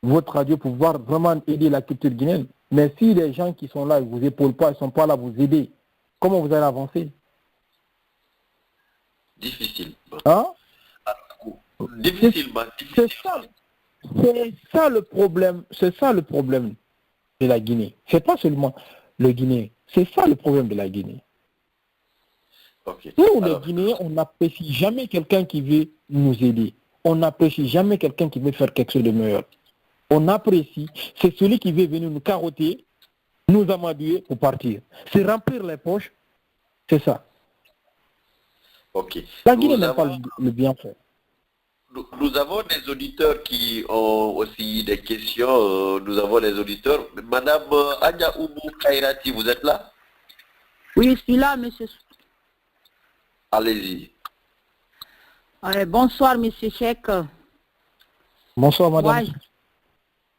votre radio, pour pouvoir vraiment aider la culture guinéenne. Mais si les gens qui sont là, ils vous épaulent pas, ils sont pas là pour vous aider, comment vous allez avancer? Difficile. Hein? Difficilement. C'est ça le problème de la Guinée. C'est pas seulement le Guinée, c'est ça le problème de la Guinée. Okay. Nous, les Guinéens, on n'apprécie jamais quelqu'un qui veut nous aider. On n'apprécie jamais quelqu'un qui veut faire quelque chose de meilleur. On apprécie, c'est celui qui veut venir nous carotter, nous amadouer pour partir. C'est remplir les poches, c'est ça. Ok. La Guinée n'a pas le bienfait. Nous avons des auditeurs qui ont aussi des questions. Nous avons des auditeurs. Madame Adia Oumou Kairati, vous êtes là? Oui, je suis là, monsieur. Allez-y. Bonsoir, monsieur Cheikh. Bonsoir, madame.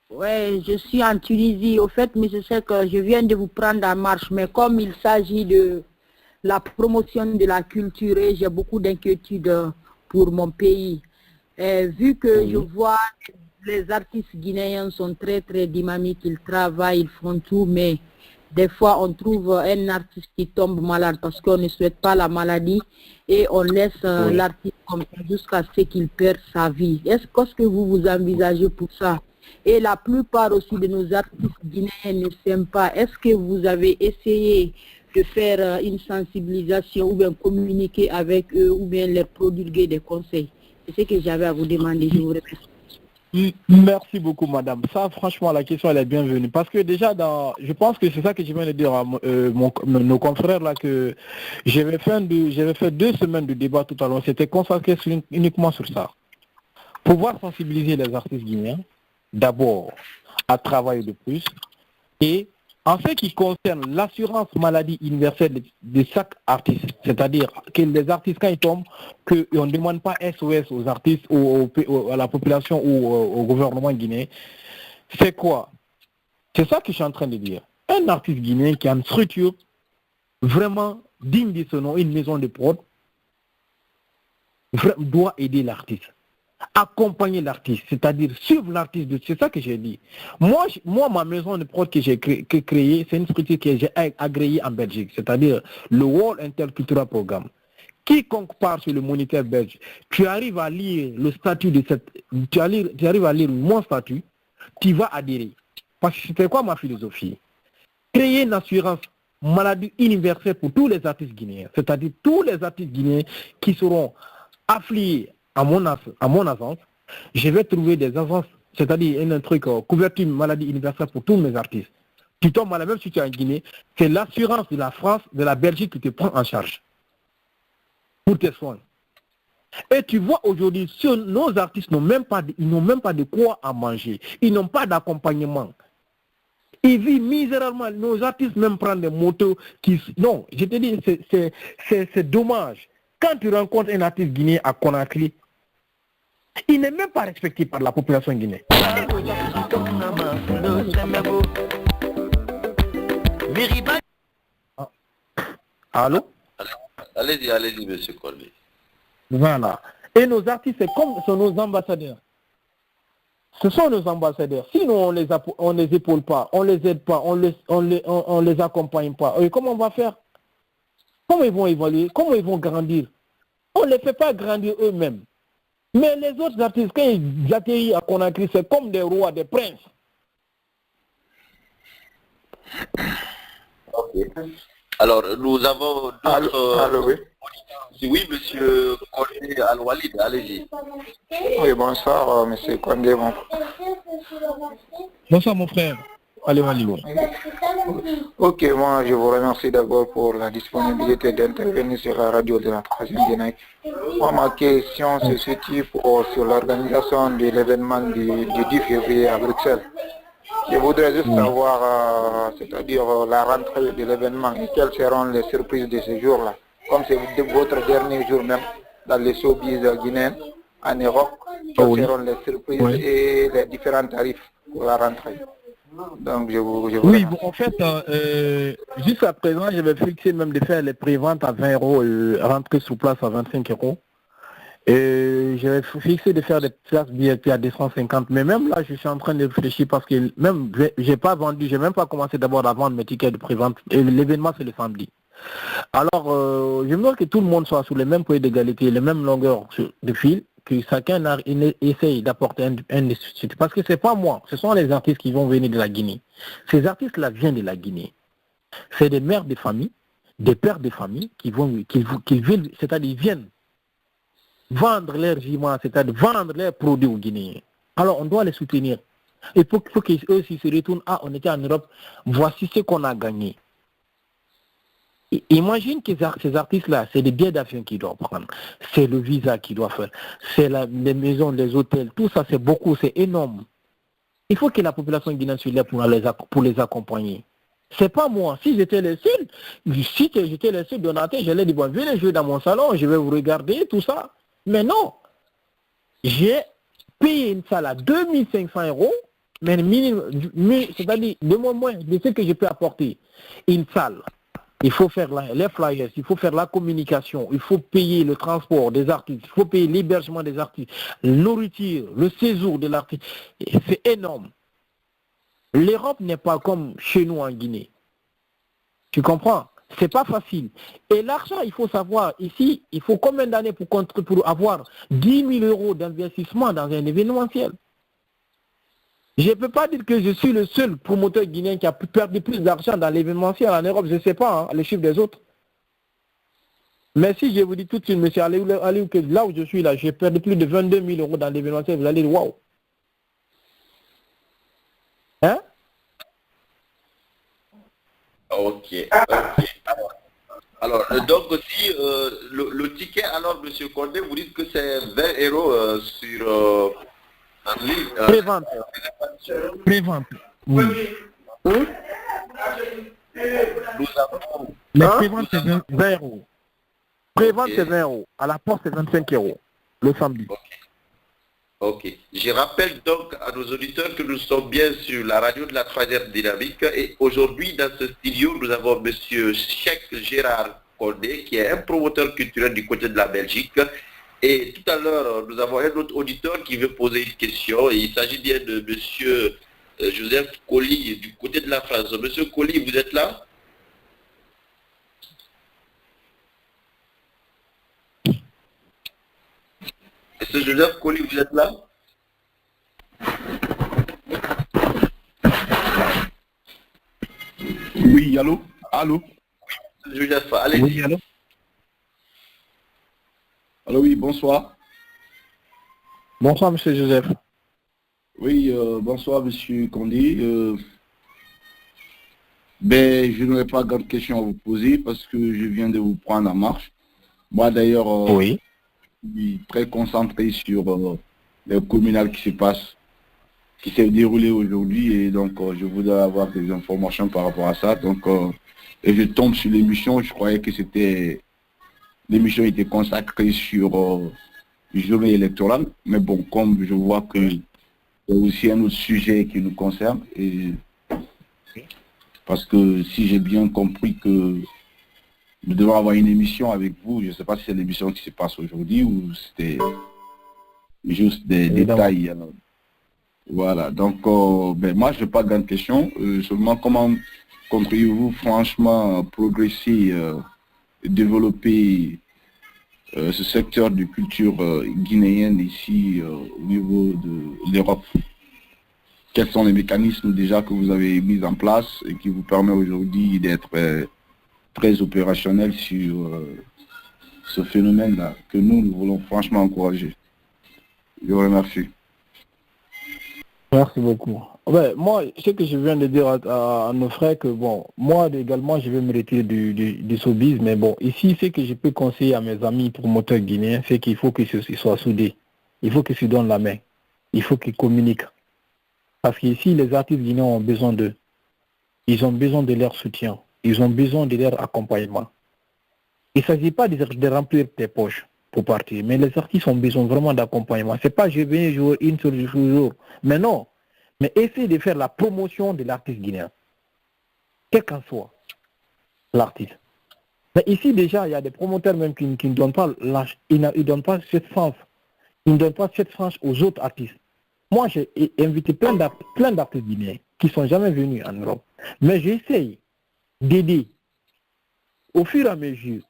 Je suis en Tunisie. Au fait, monsieur Cheikh, je viens de vous prendre en marche, mais comme il s'agit de la promotion de la culture, et j'ai beaucoup d'inquiétudes pour mon pays. Vu que je vois les artistes guinéens sont très très dynamiques, ils travaillent, ils font tout, mais des fois on trouve un artiste qui tombe malade parce qu'on ne souhaite pas la maladie et on laisse l'artiste comme ça jusqu'à ce qu'il perde sa vie. Qu'est-ce que vous envisagez pour ça? Et la plupart aussi de nos artistes guinéens ne s'aiment pas. Est-ce que vous avez essayé de faire une sensibilisation ou bien communiquer avec eux ou bien leur prodiguer des conseils? C'est ce que j'avais à vous demander. Je vous remercie. Merci beaucoup, madame. Ça, franchement, la question, elle est bienvenue. Parce que déjà, je pense que c'est ça que je viens de dire à nos confrères, là, que j'avais fait 2 semaines de débat tout à l'heure. C'était consacré uniquement sur ça. Pouvoir sensibiliser les artistes guinéens, d'abord, à travailler de plus, et en ce qui concerne l'assurance maladie universelle de chaque artiste, c'est-à-dire que les artistes, quand ils tombent, qu'on ne demande pas SOS aux artistes, à la population ou au gouvernement guinéen, c'est quoi? C'est ça que je suis en train de dire. Un artiste guinéen qui a une structure vraiment digne de ce nom, une maison de prod, doit aider l'artiste. Accompagner l'artiste, c'est-à-dire suivre l'artiste, c'est ça que j'ai dit. Moi, ma maison de prod que j'ai créée, c'est une structure que j'ai agréée en Belgique, c'est-à-dire le World Intercultural Programme. Quiconque part sur le moniteur belge, tu arrives à lire le statut de tu arrives à lire mon statut, tu vas adhérer. Parce que c'était quoi ma philosophie? Créer une assurance maladie universelle pour tous les artistes guinéens, c'est-à-dire tous les artistes guinéens qui seront affiliés à mon agence, je vais trouver des agences, c'est-à-dire un truc, couverture maladie universelle pour tous mes artistes. Tu tombes malade, même si tu es en Guinée, c'est l'assurance de la France, de la Belgique qui te prend en charge pour tes soins. Et tu vois aujourd'hui, nos artistes n'ont même pas de quoi à manger. Ils n'ont pas d'accompagnement. Ils vivent misérablement. Nos artistes même prennent des motos qui... Non, je te dis, c'est dommage. Quand tu rencontres un artiste guinéen à Conakry, il n'est même pas respecté par la population guinéenne. Allô? Allez-y, monsieur Kondé. Voilà. Et nos artistes, sont nos ambassadeurs. Ce sont nos ambassadeurs. Sinon, on les épaule pas, on les aide pas, on les accompagne pas. Et comment on va faire? Comment ils vont évoluer? Comment ils vont grandir? On ne les fait pas grandir eux-mêmes. Mais les autres artistes, quand ils atterrissent à Conakry, c'est comme des rois, des princes. Ok. Alors, nous avons d'autres... Allô, oui. Oui, monsieur Kondé Al-Walid, allez-y. Oui, bonsoir, monsieur Kondé. Bonsoir, mon frère. Allez. Ok, moi, je vous remercie d'abord pour la disponibilité d'intervenir sur la radio de la 3e Dynamique. Moi, ma question se situe sur l'organisation de l'événement du 10 février à Bruxelles. Je voudrais juste savoir, c'est-à-dire la rentrée de l'événement et quelles seront les surprises de ce jour-là. Comme c'est votre dernier jour même dans les showbiz guinéens en Europe, quelles seront les surprises et les différents tarifs pour la rentrée. Donc, je vous oui, bon, en fait, jusqu'à présent, je vais fixer même de faire les préventes à 20 €, rentrer sur place à 25 €. Et je vais fixer de faire des places VIP à 250. Mais même là, je suis en train de réfléchir parce que même, j'ai même pas commencé d'abord à vendre mes tickets de prévente. Et l'événement, c'est le samedi. Alors, je veux que tout le monde soit sous les mêmes points d'égalité, les mêmes longueurs de fil, que chacun essaye d'apporter un parce que c'est pas moi, ce sont les artistes qui vont venir de la Guinée. Ces artistes-là viennent de la Guinée. C'est des mères de famille, des pères de famille qui viennent, c'est-à-dire ils viennent vendre leurs vivants, c'est-à-dire vendre leurs produits aux Guinéens. Alors, on doit les soutenir. Il faut qu'eux aussi se retournent. Ah, on était en Europe, voici ce qu'on a gagné. Imagine que ces artistes-là, c'est des billets d'avion qu'ils doivent prendre, c'est le visa qu'ils doivent faire, c'est les maisons, les hôtels, tout ça, c'est beaucoup, c'est énorme. Il faut que la population guinéenne soit là pour les accompagner. C'est pas moi. Si j'étais le seul donateur, j'allais dire, bon, venez jouer dans mon salon, je vais vous regarder, tout ça. Mais non. J'ai payé une salle à 2500 €, mais c'est-à-dire, de mon moins, de ce que je peux apporter. Une salle. Il faut faire les flyers, il faut faire la communication, il faut payer le transport des artistes, il faut payer l'hébergement des artistes, la nourriture, le séjour de l'artiste. C'est énorme. L'Europe n'est pas comme chez nous en Guinée. Tu comprends? C'est pas facile. Et l'argent, il faut savoir, ici, il faut combien d'années pour avoir 10 000 € d'investissement dans un événementiel? Je ne peux pas dire que je suis le seul promoteur guinéen qui a perdu plus d'argent dans l'événementiel en Europe. Je ne sais pas, les chiffres des autres. Mais si je vous dis tout de suite, monsieur Aliou, que là où je suis là, j'ai perdu plus de 22 000 € dans l'événementiel, vous allez dire waouh. Hein? Ok. Alors, donc aussi, le ticket, alors, monsieur Kondé, vous dites que c'est 20 € sur... Prévente. Prévente. Oui. Nous avons... Les préventes, c'est 20 €. Prévente, c'est 20 €. À la porte, c'est 25 € le samedi. Ok. Je rappelle donc à nos auditeurs que nous sommes bien sur la radio de la 3e Dynamique et aujourd'hui, dans ce studio, nous avons monsieur Cheikh Gérard Kondé, qui est un promoteur culturel du côté de la Belgique. Et tout à l'heure, nous avons un autre auditeur qui veut poser une question. Et il s'agit bien de monsieur Joseph Colli du côté de la France. Monsieur Colli, vous êtes là? Monsieur Joseph Colli, vous êtes là? Oui, allô? Allô? Joseph, allez-y. Oui, allô? Allô, oui, bonsoir. Bonsoir, monsieur Joseph. Oui, bonsoir, monsieur Kondé. Je n'aurai pas grande question à vous poser parce que je viens de vous prendre en marche. Moi, d'ailleurs, oui. suis très concentré sur le communal qui s'est déroulé aujourd'hui, et donc je voudrais avoir des informations par rapport à ça. Donc, et je tombe sur l'émission, je croyais que l'émission était consacrée sur le journée électorale, mais bon, comme je vois que c'est aussi un autre sujet qui nous concerne, et parce que si j'ai bien compris que nous devons avoir une émission avec vous, je ne sais pas si c'est l'émission qui se passe aujourd'hui ou c'était juste des détails. Alors. Voilà, donc moi je n'ai pas de grande question, seulement comment comprenez-vous franchement progresser, développer ce secteur de culture guinéenne ici au niveau de l'Europe? Quels sont les mécanismes déjà que vous avez mis en place et qui vous permettent aujourd'hui d'être très opérationnel sur ce phénomène-là que nous voulons franchement encourager? Je vous remercie. Merci beaucoup. Ouais, moi, ce que je viens de dire à nos frères, que bon, moi également, je vais me retirer du showbiz, mais bon, ici, ce que je peux conseiller à mes amis promoteurs guinéens, c'est qu'il faut qu'ils soient soudés. Il faut qu'ils se donnent la main. Il faut qu'ils communiquent. Parce qu'ici, les artistes guinéens ont besoin d'eux. Ils ont besoin de leur soutien. Ils ont besoin de leur accompagnement. Il ne s'agit pas de remplir tes poches pour partir, mais les artistes ont besoin vraiment d'accompagnement. Ce n'est pas je viens jouer une seule jour, mais non. Mais essayer de faire la promotion de l'artiste guinéen, quel qu'en soit l'artiste. Mais ici déjà, il y a des promoteurs même qui ne donnent pas donnent pas cette chance. Ils ne donnent pas cette chance aux autres artistes. Moi, j'ai invité plein d'artistes guinéens qui ne sont jamais venus en Europe. Mais j'essaye d'aider au fur et à mesure,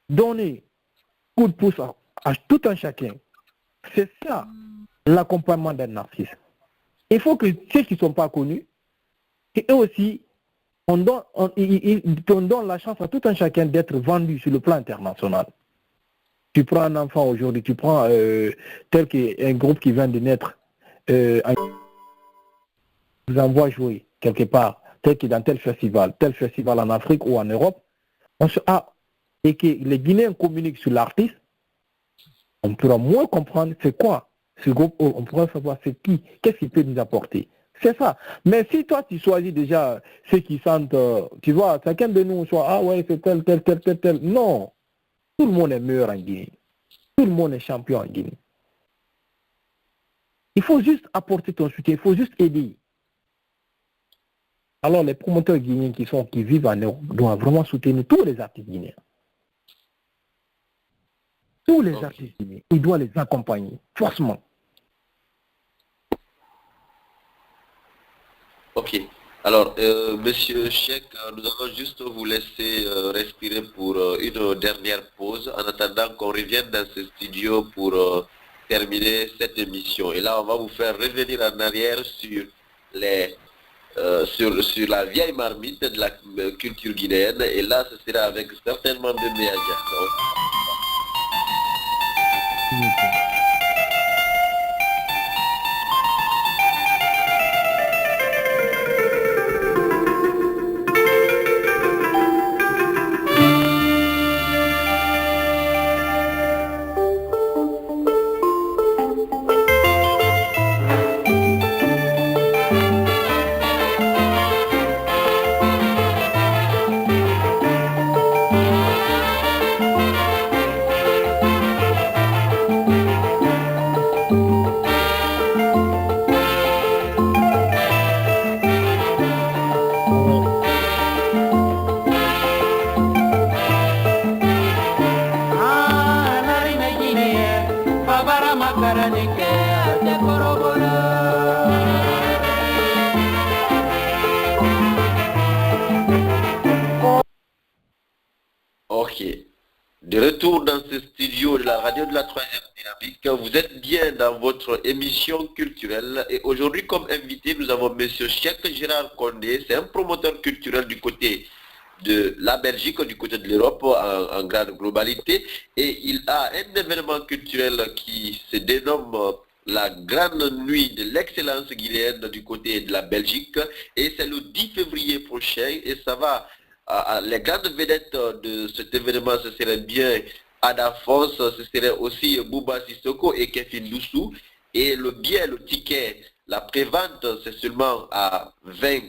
donner coup de pouce à tout un chacun. C'est ça l'accompagnement d'un artiste. Il faut que ceux qui ne sont pas connus, eux aussi, on donne la chance à tout un chacun d'être vendu sur le plan international. Tu prends un enfant aujourd'hui, tu prends tel qu'un groupe qui vient de naître, vous envoie jouer quelque part, tel que dans tel festival en Afrique ou en Europe, et que les Guinéens communiquent sur l'artiste, on pourra moins comprendre c'est quoi ce groupe, on pourra savoir c'est qui, qu'est-ce qu'il peut nous apporter. C'est ça. Mais si toi tu choisis déjà ceux qui sentent, tu vois, chacun de nous soit, ah ouais, c'est tel. Non. Tout le monde est meilleur en Guinée. Tout le monde est champion en Guinée. Il faut juste apporter ton soutien, il faut juste aider. Alors les promoteurs guinéens qui vivent en Europe doivent vraiment soutenir tous les artistes guinéens. Tous les artistes guinéens, ils doivent les accompagner, forcément. Ok. Alors, Monsieur Cheikh, nous allons juste vous laisser respirer pour une dernière pause en attendant qu'on revienne dans ce studio pour terminer cette émission. Et là, on va vous faire revenir en arrière sur sur la vieille marmite de la culture guinéenne. Et là, ce sera avec certainement de Méadja. Ok. De retour dans ce studio de la radio de la 3e dynamique, vous êtes bien dans votre émission culturelle et aujourd'hui comme invité nous avons Monsieur Cheikh Gérard Condé, c'est un promoteur culturel du côté de la Belgique, du côté de l'Europe en grande globalité, et il a un événement culturel qui se dénomme la Grande Nuit de l'Excellence guinéenne du côté de la Belgique, et c'est le 10 février prochain, et ça va, les grandes vedettes de cet événement, ce serait bien Adafos, ce serait aussi Bouba Sissoko et Kefin Doussou. Et le billet, le ticket, la prévente, c'est seulement à 20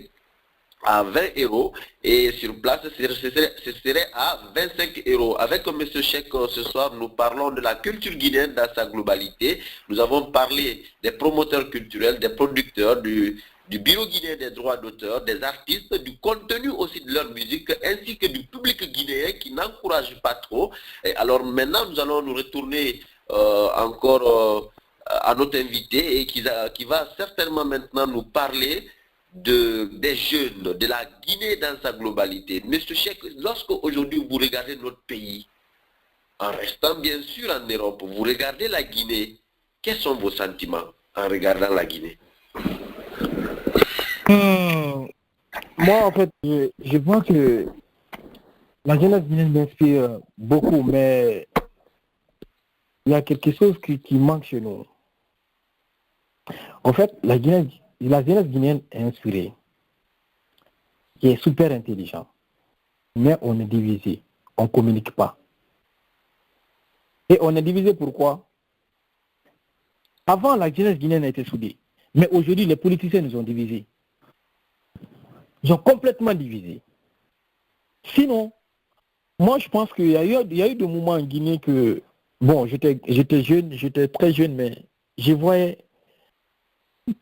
euros. Et sur place, ce serait à 25 euros. Avec M. Cheikh, ce soir, nous parlons de la culture guinéenne dans sa globalité. Nous avons parlé des promoteurs culturels, des producteurs, du Bureau guinéen des droits d'auteur, des artistes, du contenu aussi de leur musique, ainsi que du public guinéen qui n'encourage pas trop. Et alors maintenant, nous allons nous retourner encore à notre invité et qui va certainement maintenant nous parler des jeunes, de la Guinée dans sa globalité. Monsieur Cheikh, lorsque aujourd'hui vous regardez notre pays, en restant bien sûr en Europe, vous regardez la Guinée, quels sont vos sentiments en regardant la Guinée? Moi, en fait, je pense que la jeunesse guinéenne m'inspire beaucoup, mais il y a quelque chose qui manque chez nous. En fait, la jeunesse guinéenne est inspirée, qui est super intelligent, mais on est divisé, on ne communique pas. Et on est divisé pourquoi? Avant, la jeunesse guinéenne était soudée, mais aujourd'hui, les politiciens nous ont divisés. Ils ont complètement divisé. Sinon, moi je pense qu'il y a eu des moments en Guinée que, bon, j'étais jeune, j'étais très jeune, mais je voyais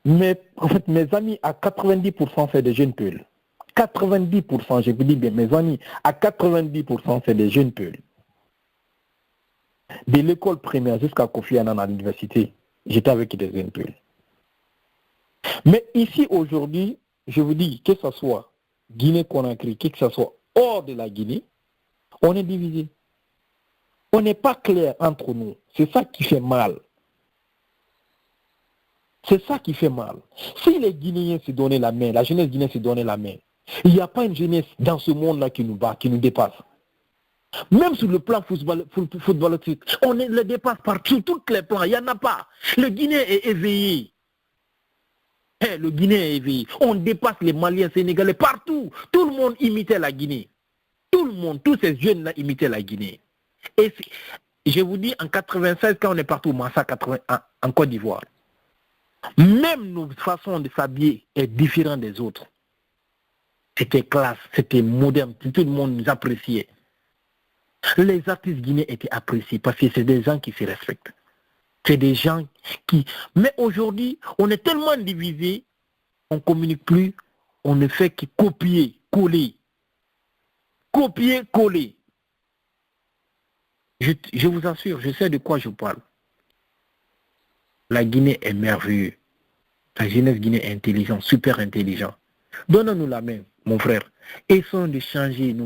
mes amis à 90% c'est des jeunes peuls. 90%, je vous dis bien, mes amis à 90% c'est des jeunes peuls. De l'école primaire jusqu'à Kofi Annan à l'université, j'étais avec des jeunes peuls. Mais ici aujourd'hui, je vous dis, que ce soit Guinée-Conakry, que ce soit hors de la Guinée, on est divisé. On n'est pas clair entre nous. C'est ça qui fait mal. C'est ça qui fait mal. Si les Guinéens se donnaient la main, la jeunesse guinéenne se donnait la main, il n'y a pas une jeunesse dans ce monde-là qui nous bat, qui nous dépasse. Même sur le plan footballistique, on le dépasse partout, tous les plans, il n'y en a pas. Le Guinéen est éveillé. Le Guinéen est éveillé. On dépasse les Maliens, Sénégalais, partout. Tout le monde imitait la Guinée. Tout le monde, tous ces jeunes-là imitaient la Guinée. Et je vous dis, en 96, quand on est parti au Massa, en Côte d'Ivoire, même nos façons de s'habiller est différente des autres. C'était classe, c'était moderne, tout le monde nous appréciait. Les artistes guinéens étaient appréciés parce que c'est des gens qui se respectent. C'est des gens qui... Mais aujourd'hui, on est tellement divisés, on ne communique plus, on ne fait que copier, coller. Copier, coller. Je vous assure, je sais de quoi je parle. La Guinée est merveilleuse. La jeunesse guinéenne est intelligente, super intelligente. Donnons-nous la main, mon frère. Essayons de changer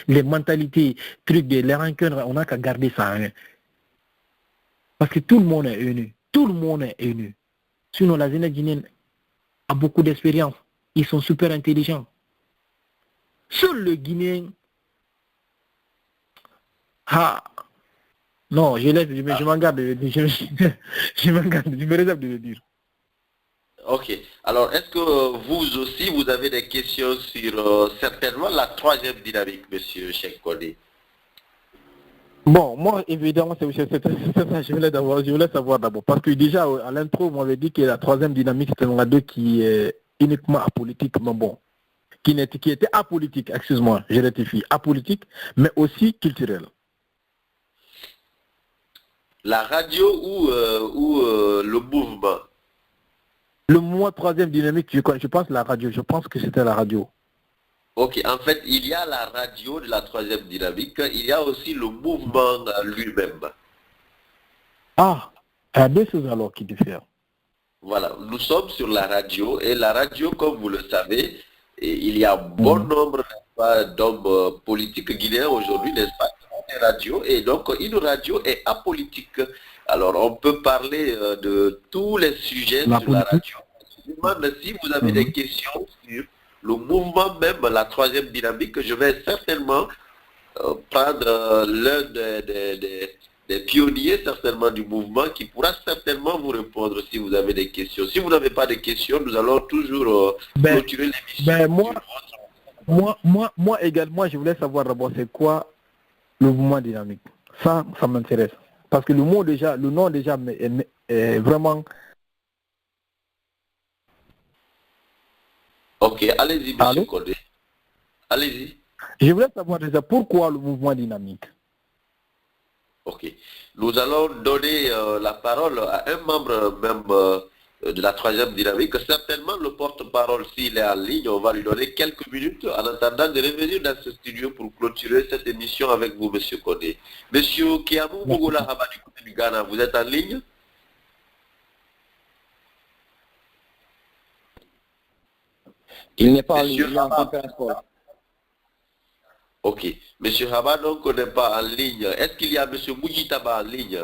les mentalités, trucs de les rancœurs, on n'a qu'à garder ça. Hein. Parce que tout le monde est uni. Tout le monde est uni. Sinon, la jeunesse guinéenne a beaucoup d'expérience. Ils sont super intelligents. Seul le Guinéen... Non, je m'en garde de le dire. Je me réserve de le dire. Ok. Alors, est-ce que vous aussi, vous avez des questions sur certainement la troisième dynamique, M. Cheikh Kondé? Bon, moi, évidemment, c'est ça, je voulais savoir d'abord. Parce que déjà, à l'intro, vous m'avez dit que la troisième dynamique, c'était un radio qui est uniquement apolitique, mais bon, qui était apolitique, excuse-moi, je rectifie, apolitique, mais aussi culturel. La radio ou le mouvement? Le mouvement troisième dynamique, je pense la radio, je pense que c'était la radio. Ok, en fait, il y a la radio de la troisième dynamique, il y a aussi le mouvement lui-même. Ah, il y a deux choses alors qui diffèrent. Voilà, nous sommes sur la radio, et la radio, comme vous le savez, il y a bon nombre d'hommes politiques guinéens aujourd'hui, n'est-ce pas, des radios, et donc une radio est apolitique. Alors, on peut parler de tous les sujets sur la radio. Je me demande si vous avez des questions sur le mouvement même, la troisième dynamique. Je vais certainement prendre l'un des pionniers certainement du mouvement qui pourra certainement vous répondre si vous avez des questions. Si vous n'avez pas de questions, nous allons toujours clôturer l'émission. Moi également, je voulais savoir d'abord c'est quoi le mouvement dynamique. Ça m'intéresse. Parce que le nom déjà est vraiment... Ok, allez-y, monsieur Condé. Allez-y. Je voulais savoir déjà pourquoi le mouvement dynamique. Ok. Nous allons donner la parole à un membre même de la troisième dynamique. Certainement, le porte-parole, s'il est en ligne, on va lui donner quelques minutes en attendant de revenir dans ce studio pour clôturer cette émission avec vous, monsieur Condé. Monsieur Kiamou Mugola Haba du côté du Ghana, vous êtes en ligne? Il n'est pas en ligne, il est en conférence call. Ok. Monsieur Haba donc n'est pas en ligne. Est-ce qu'il y a monsieur Moujitaba en ligne?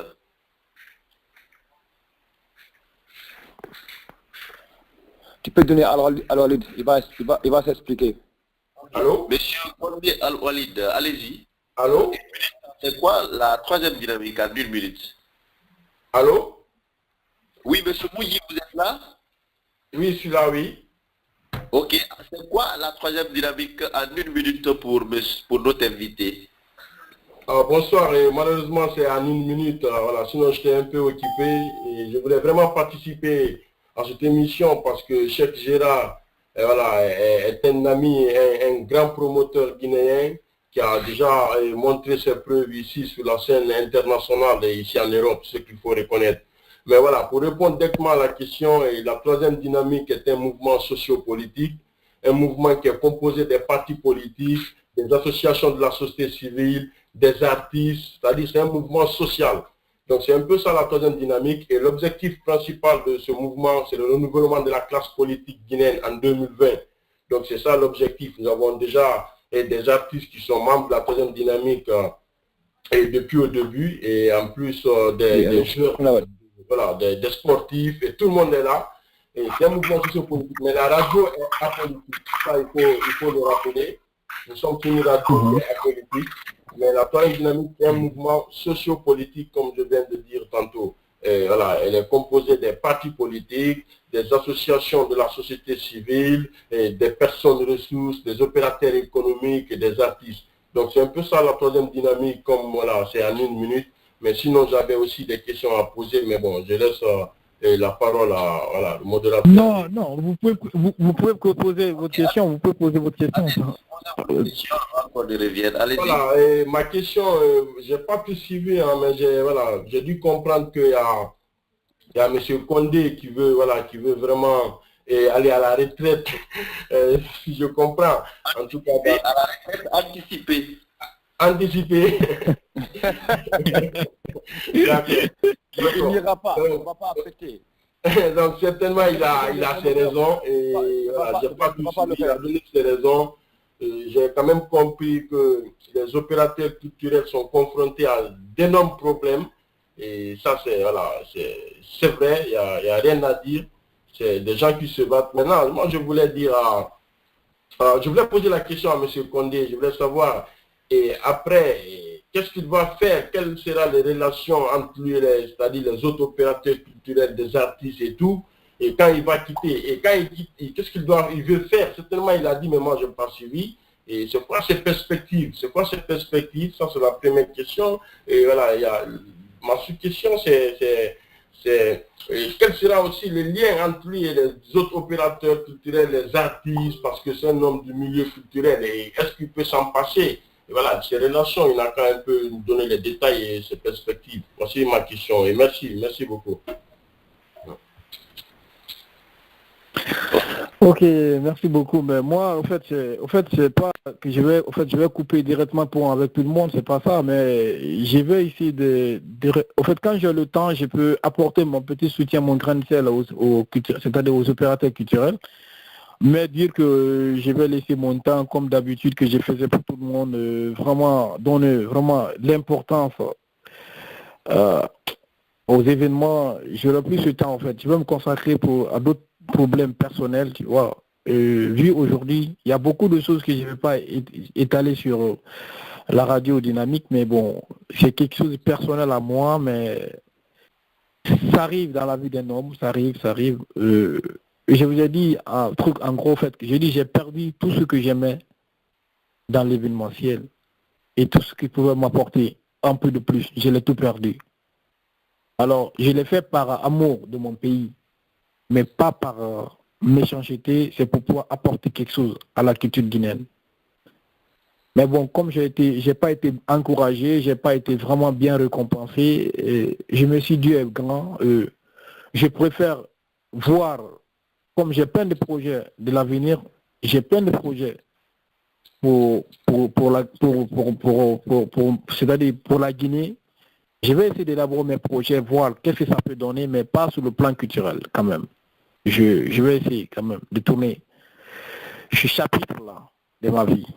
Tu peux donner Al-Walid, il va s'expliquer. Allô? Monsieur Condé Al-Walid, allez-y. Allô? C'est quoi la troisième dynamique en 1 minute? Allô? Oui, monsieur Mouji, vous êtes là? Oui, je suis là, oui. Ok, c'est quoi la troisième dynamique en 1 minute pour notre invité? Bonsoir, et malheureusement c'est en 1 minute, voilà, sinon j'étais un peu occupé et je voulais vraiment participer à cette émission parce que Cheikh Gérard est un ami, un grand promoteur guinéen qui a déjà montré ses preuves ici sur la scène internationale et ici en Europe, ce qu'il faut reconnaître. Mais voilà, pour répondre directement à la question, la troisième dynamique est un mouvement sociopolitique, un mouvement qui est composé des partis politiques, des associations de la société civile, des artistes, c'est-à-dire c'est un mouvement social. Donc c'est un peu ça la troisième dynamique et l'objectif principal de ce mouvement, c'est le renouvellement de la classe politique guinéenne en 2020. Donc c'est ça l'objectif. Nous avons déjà des artistes qui sont membres de la troisième dynamique et depuis au début et en plus des joueurs. Voilà, des sportifs, et tout le monde est là. Et c'est un mouvement sociopolitique. Mais la radio est apolitique. Ça, il faut le rappeler. Nous sommes une radio qui est apolitique. Mais la troisième dynamique est un mouvement sociopolitique, comme je viens de dire tantôt. Et voilà, elle est composée des partis politiques, des associations de la société civile, et des personnes ressources, des opérateurs économiques et des artistes. Donc c'est un peu ça la troisième dynamique, comme voilà, c'est en 1 minute. Mais sinon, j'avais aussi des questions à poser, mais bon, je laisse la parole à le modérateur. Non, vous pouvez poser votre question, vous pouvez poser votre question. Voilà, et ma question, je n'ai pas pu suivre, mais j'ai dû comprendre qu'il y a M. Condé qui veut vraiment aller à la retraite, si je comprends. En tout cas, à la retraite anticipée. Anticipé. Il n'ira pas, on ne va pas affecter. Donc certainement il a ses raisons et voilà, j'ai pas pu suivre, il a donné ses raisons. J'ai quand même compris que les opérateurs culturels sont confrontés à d'énormes problèmes et ça c'est vrai, il n'y a rien à dire. C'est des gens qui se battent. Maintenant, moi je voulais dire je voulais poser la question à M. Condé, je voulais savoir. Et après, qu'est-ce qu'il va faire? Quelles seront les relations entre lui, c'est-à-dire les autres opérateurs culturels, des artistes et tout? Et quand il va quitter, et quand il quitte, qu'est-ce qu'il veut faire? Certainement, il a dit, mais moi, je n'ai pas suivi. Et c'est quoi ses perspectives? Ça, c'est la première question. Et voilà, ma sous-question, c'est quel sera aussi le lien entre lui et les autres opérateurs culturels, les artistes, parce que c'est un homme du milieu culturel. Et est-ce qu'il peut s'en passer? Et voilà, ces relations, il a quand même un peu donné les détails et ses perspectives. Voici ma question et merci beaucoup. Ok, merci beaucoup. Mais moi, en fait, c'est pas que je vais couper directement avec tout le monde, c'est pas ça. Mais je vais ici en fait, quand j'ai le temps, je peux apporter mon petit soutien, mon grain de sel c'est-à-dire aux opérateurs culturels. Mais dire que je vais laisser mon temps, comme d'habitude, que je faisais pour tout le monde, vraiment donner vraiment l'importance aux événements. J'aurai plus ce temps, en fait. Je vais me consacrer à d'autres problèmes personnels, tu vois. Vu aujourd'hui, il y a beaucoup de choses que je ne vais pas étaler sur la radio dynamique, mais bon, c'est quelque chose de personnel à moi, mais ça arrive dans la vie d'un homme, ça arrive. Je vous ai dit un truc en gros, fait, j'ai perdu tout ce que j'aimais dans l'événementiel et tout ce qui pouvait m'apporter. un peu de plus, je l'ai tout perdu. Alors, je l'ai fait par amour de mon pays, mais pas par méchanceté, c'est pour pouvoir apporter quelque chose à la culture guinéenne. Mais bon, comme j'ai pas été encouragé, j'ai pas été vraiment bien récompensé, je me suis dit, Dieu est grand, je préfère voir, comme j'ai plein de projets de l'avenir, j'ai plein de projets c'est-à-dire pour la Guinée, je vais essayer d'élaborer mes projets, voir qu'est-ce que ça peut donner, mais pas sur le plan culturel quand même. Je vais essayer quand même de tourner ce chapitre-là de ma vie.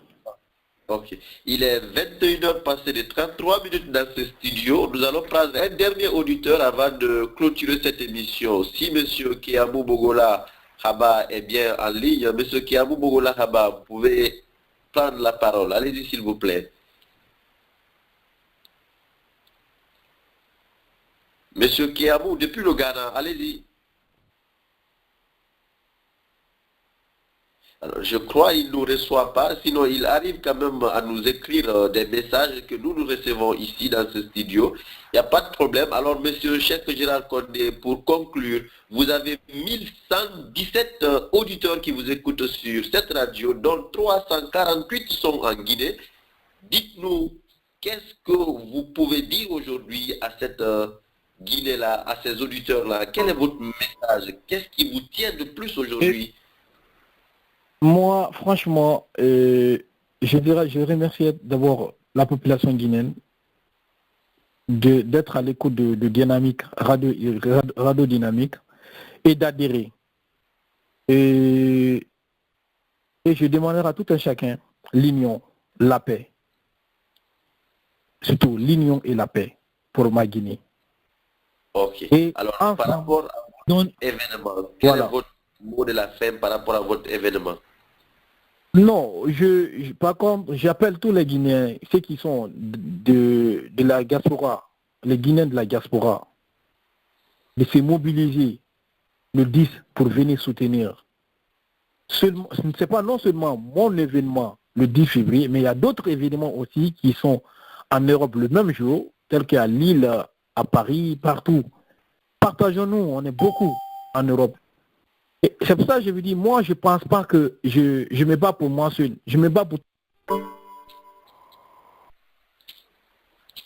Ok. Il est 21h passé de 33 minutes dans ce studio. Nous allons prendre un dernier auditeur avant de clôturer cette émission. Si M. Kiamou Bogola Haba est bien en ligne, M. Kiamou Bogola Haba, vous pouvez prendre la parole. Allez-y s'il vous plaît. Monsieur Kiamou, depuis le Ghana, allez-y. Alors, je crois qu'il ne nous reçoit pas, sinon il arrive quand même à nous écrire des messages que nous recevons ici dans ce studio. Il n'y a pas de problème. Alors, monsieur Cheikh Gérald Condé, pour conclure, vous avez 1117 auditeurs qui vous écoutent sur cette radio, dont 348 sont en Guinée. Dites-nous, qu'est-ce que vous pouvez dire aujourd'hui à cette Guinée-là, à ces auditeurs-là? Quel est votre message? Qu'est-ce qui vous tient de plus aujourd'hui? Moi, franchement, je remercie d'abord la population guinéenne d'être à l'écoute de Dynamique, Radio Dynamique, et d'adhérer. Et je demanderai à tout un chacun l'union, la paix. Surtout l'union et la paix pour ma Guinée. Ok. Et alors, enfin, par rapport à votre événement, quel est votre mot de la fin par rapport à votre événement? Non, par contre, j'appelle tous les Guinéens, ceux qui sont de la diaspora, les Guinéens de la diaspora, de se mobiliser le 10 pour venir soutenir. Ce n'est pas non seulement mon événement le 10 février, mais il y a d'autres événements aussi qui sont en Europe le même jour, tels qu'à Lille, à Paris, partout. Partageons-nous, on est beaucoup en Europe. C'est pour ça que je vous dis, moi, je ne pense pas que je me bats pour moi seul. Je me bats pour...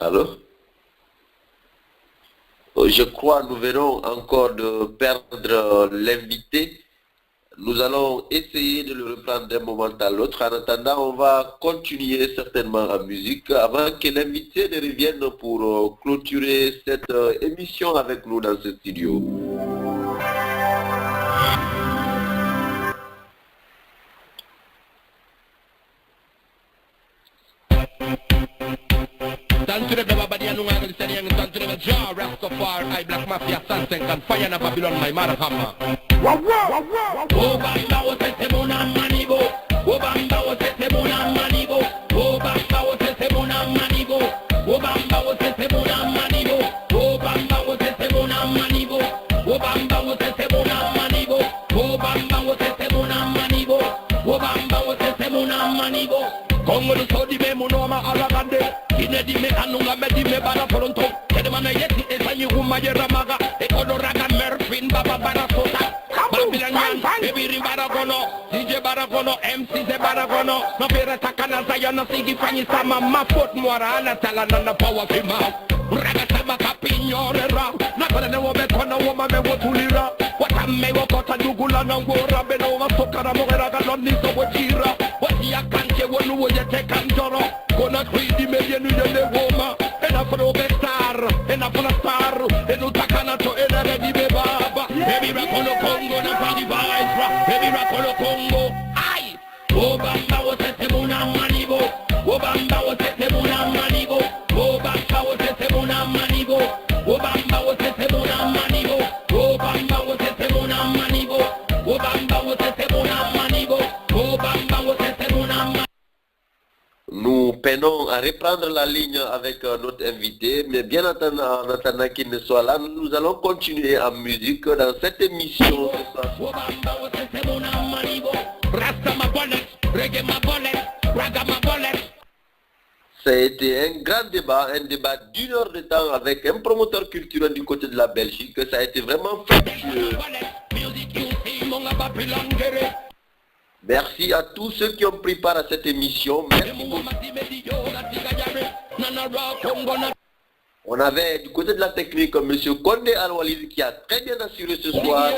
Alors, je crois que nous venons encore de perdre l'invité. Nous allons essayer de le reprendre d'un moment à l'autre. En attendant, on va continuer certainement en musique avant que l'invité ne revienne pour clôturer cette émission avec nous dans ce studio. Tanture the Babadian Wangle Senior and Tanture the Jaw, Rastafari, I Black Mafia, Sansen, can fire na Babylon, my Marahama. Obamba was a Semona Manibo, Obamba was a Semona Manibo, Obamba was a Semona Manibo, Obamba was a Semona Manibo, Obamba was a Semona Manibo, Obamba was a Semona Manibo, Obamba was a Semona Manibo, Obamba was a Semona Manibo, Congo the Saudi Memonoma Alagande. Inedi me anunga medi me bara pronto. Kedemana yeti esanyi umaye ramaga. Ekodo raga merfin baba bara sota. Babilanyan, baby baragono. DJ baragono, MC ze baragono. No pera takana zayana sigi fanyi sama. Ma foot mwara ana tala nana power fima. Raga sama kapinyo rera. Nakona ne wobe kona woma me wotulira. Wata me wakota dugula na ngora. Beno wa sokara mwera ga noni so wachira. Wati ya kanche wonu woye te kanjoro. Kona kwidi medienu yele woma. Ena pro bestar, ena pro star. Enu takana to ena ready be baba. Baby rakolo Congo na padi vibes. Baby rakolo Congo. Ay! Obamba wo tete muna manibo. Obamba wo tete muna manibo. Obamba wo tete muna manibo. Obamba wo tete muna manibo. Obamba wo tete muna manibo. Obamba wo tete muna manibo. Obamba wo tete muna manibo. Nous peinons à reprendre la ligne avec notre invité, mais bien en attendant qu'il ne soit là, nous allons continuer en musique dans cette émission. Ça a été un grand débat, un débat d'1 heure de temps avec un promoteur culturel du côté de la Belgique. Ça a été vraiment fructueux. Merci à tous ceux qui ont pris part à cette émission. Merci beaucoup. On avait du côté de la technique M. Kondé Al-Walid qui a très bien assuré ce soir.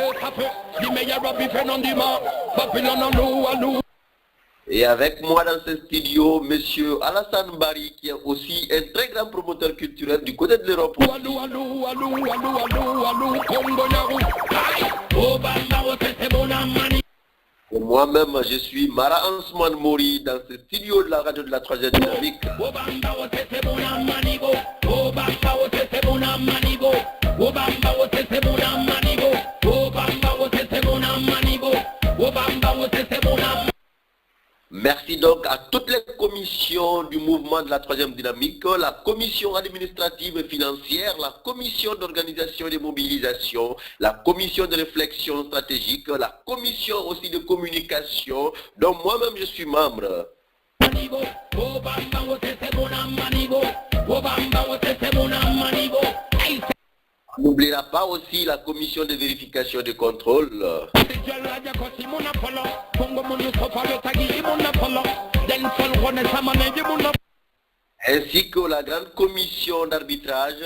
Et avec moi dans ce studio, M. Alassane Bari qui est aussi un très grand promoteur culturel du côté de l'Europe. Et moi-même, je suis Mara Ansman Mori dans ce studio de la radio de la 3e dynamique. Merci donc à toutes les commissions du mouvement de la 3e dynamique, la commission administrative et financière, la commission d'organisation et de mobilisation, la commission de réflexion stratégique, la commission aussi de communication, dont moi-même je suis membre. On n'oubliera pas aussi la commission de vérification et de contrôle. Ainsi que la grande commission d'arbitrage.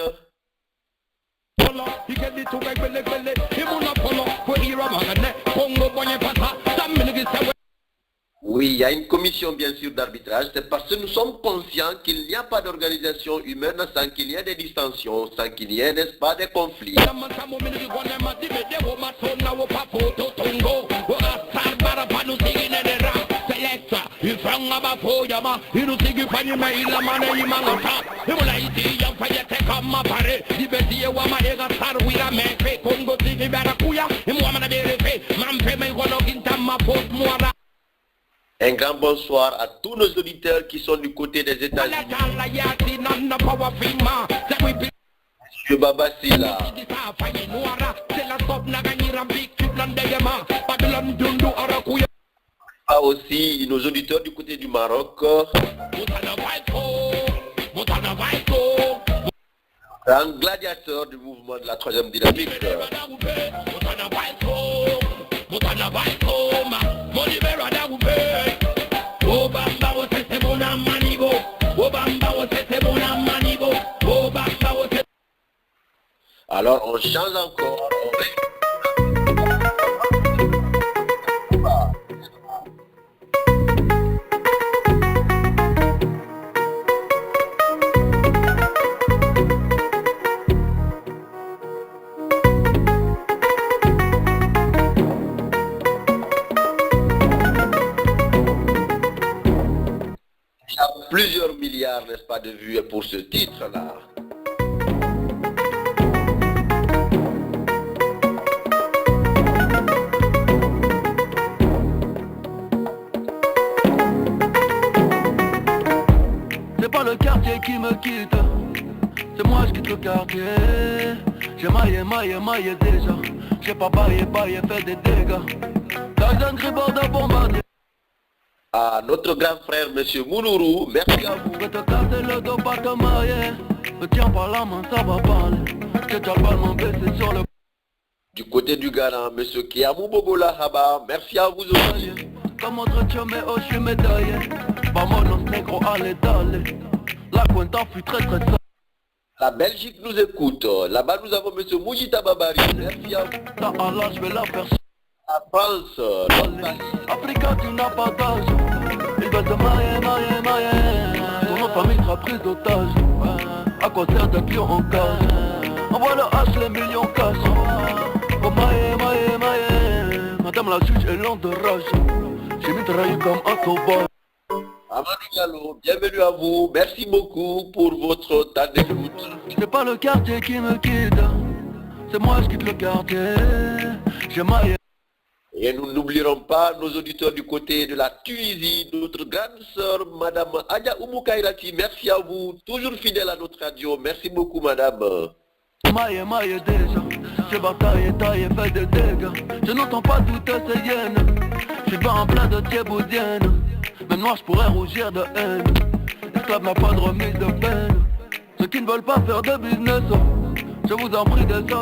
Oui, il y a une commission bien sûr d'arbitrage, c'est parce que nous sommes conscients qu'il n'y a pas d'organisation humaine sans qu'il y ait des distensions, sans qu'il y ait, n'est-ce pas, des conflits. Un grand bonsoir à tous nos auditeurs qui sont du côté des États-Unis. Monsieur Baba Silla. Ah aussi nos auditeurs du côté du Maroc. Un gladiateur du mouvement de la 3e dynamique. Alors on change encore. Il y a plusieurs milliards, n'est-ce pas, de vues pour ce titre-là. C'est pas le quartier qui me quitte, c'est moi je quitte le quartier. J'ai maillé déjà. J'ai pas baillé, fait des dégâts. Dans un gribord de bombardier. À notre grand frère, monsieur Mounourou, merci à vous. Je vais te casser le dos, pas te marier. Me tiens par la main, ça va parler. J'ai déjà le ballon baissé sur le... Du côté du Ghana, monsieur Kiamou Bogola Haba, merci à vous aussi. Comme autre chum, mais oh, je suis médaillé. Vamonos negro, allez, dale. La cuenta fut très très sale. La Belgique nous écoute. Là-bas, nous avons monsieur Moujita Babari. Merci à vous. Dans Allah, je vais la faire. La France, Africa, tu n'as pas d'âge. Ils veulent te marier. Ton autre famille sera prise d'otage. À quoi sert d'être lion en cage? Envoie le H, les millions cash. Oh maille. Madame la juge est lente de rage. J'ai mitraillé comme un sauvage. Amadou Diallo, bienvenue à vous. Merci beaucoup pour votre temps d'écoute. C'est pas le quartier qui me quitte, c'est moi je quitte le quartier. J'ai maillé. Et nous n'oublierons pas nos auditeurs du côté de la Tunisie, notre grande sœur, madame Adja Oumou Kairati. Merci à vous, toujours fidèle à notre radio. Merci beaucoup, madame. Maille déjà. J'ai bataillé, taillé, fait des dégâts. Je n'entends pas toutes ces hyènes. Je suis pas en plein de thieboudienne. Même moi je pourrais rougir de haine. L'esclave n'a pas de remise de peine. Ceux qui ne veulent pas faire de business, je vous en prie de ça.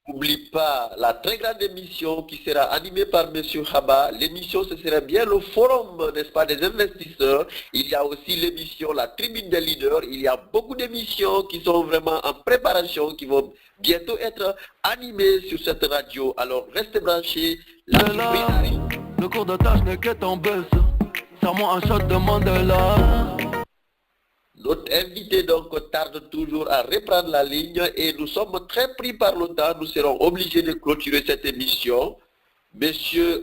N'oublie pas la très grande émission qui sera animée par M. Haba. L'émission, ce sera bien le forum, n'est-ce pas, des investisseurs. Il y a aussi l'émission La Tribune des leaders. Il y a beaucoup d'émissions qui sont vraiment en préparation, qui vont bientôt être animées sur cette radio. Alors, restez branchés. Le cours de tâche n'est qu'être en baisse. Serre-moi un shot de Mandela. Notre invité donc tarde toujours à reprendre la ligne et nous sommes très pris par le temps. Nous serons obligés de clôturer cette émission. Monsieur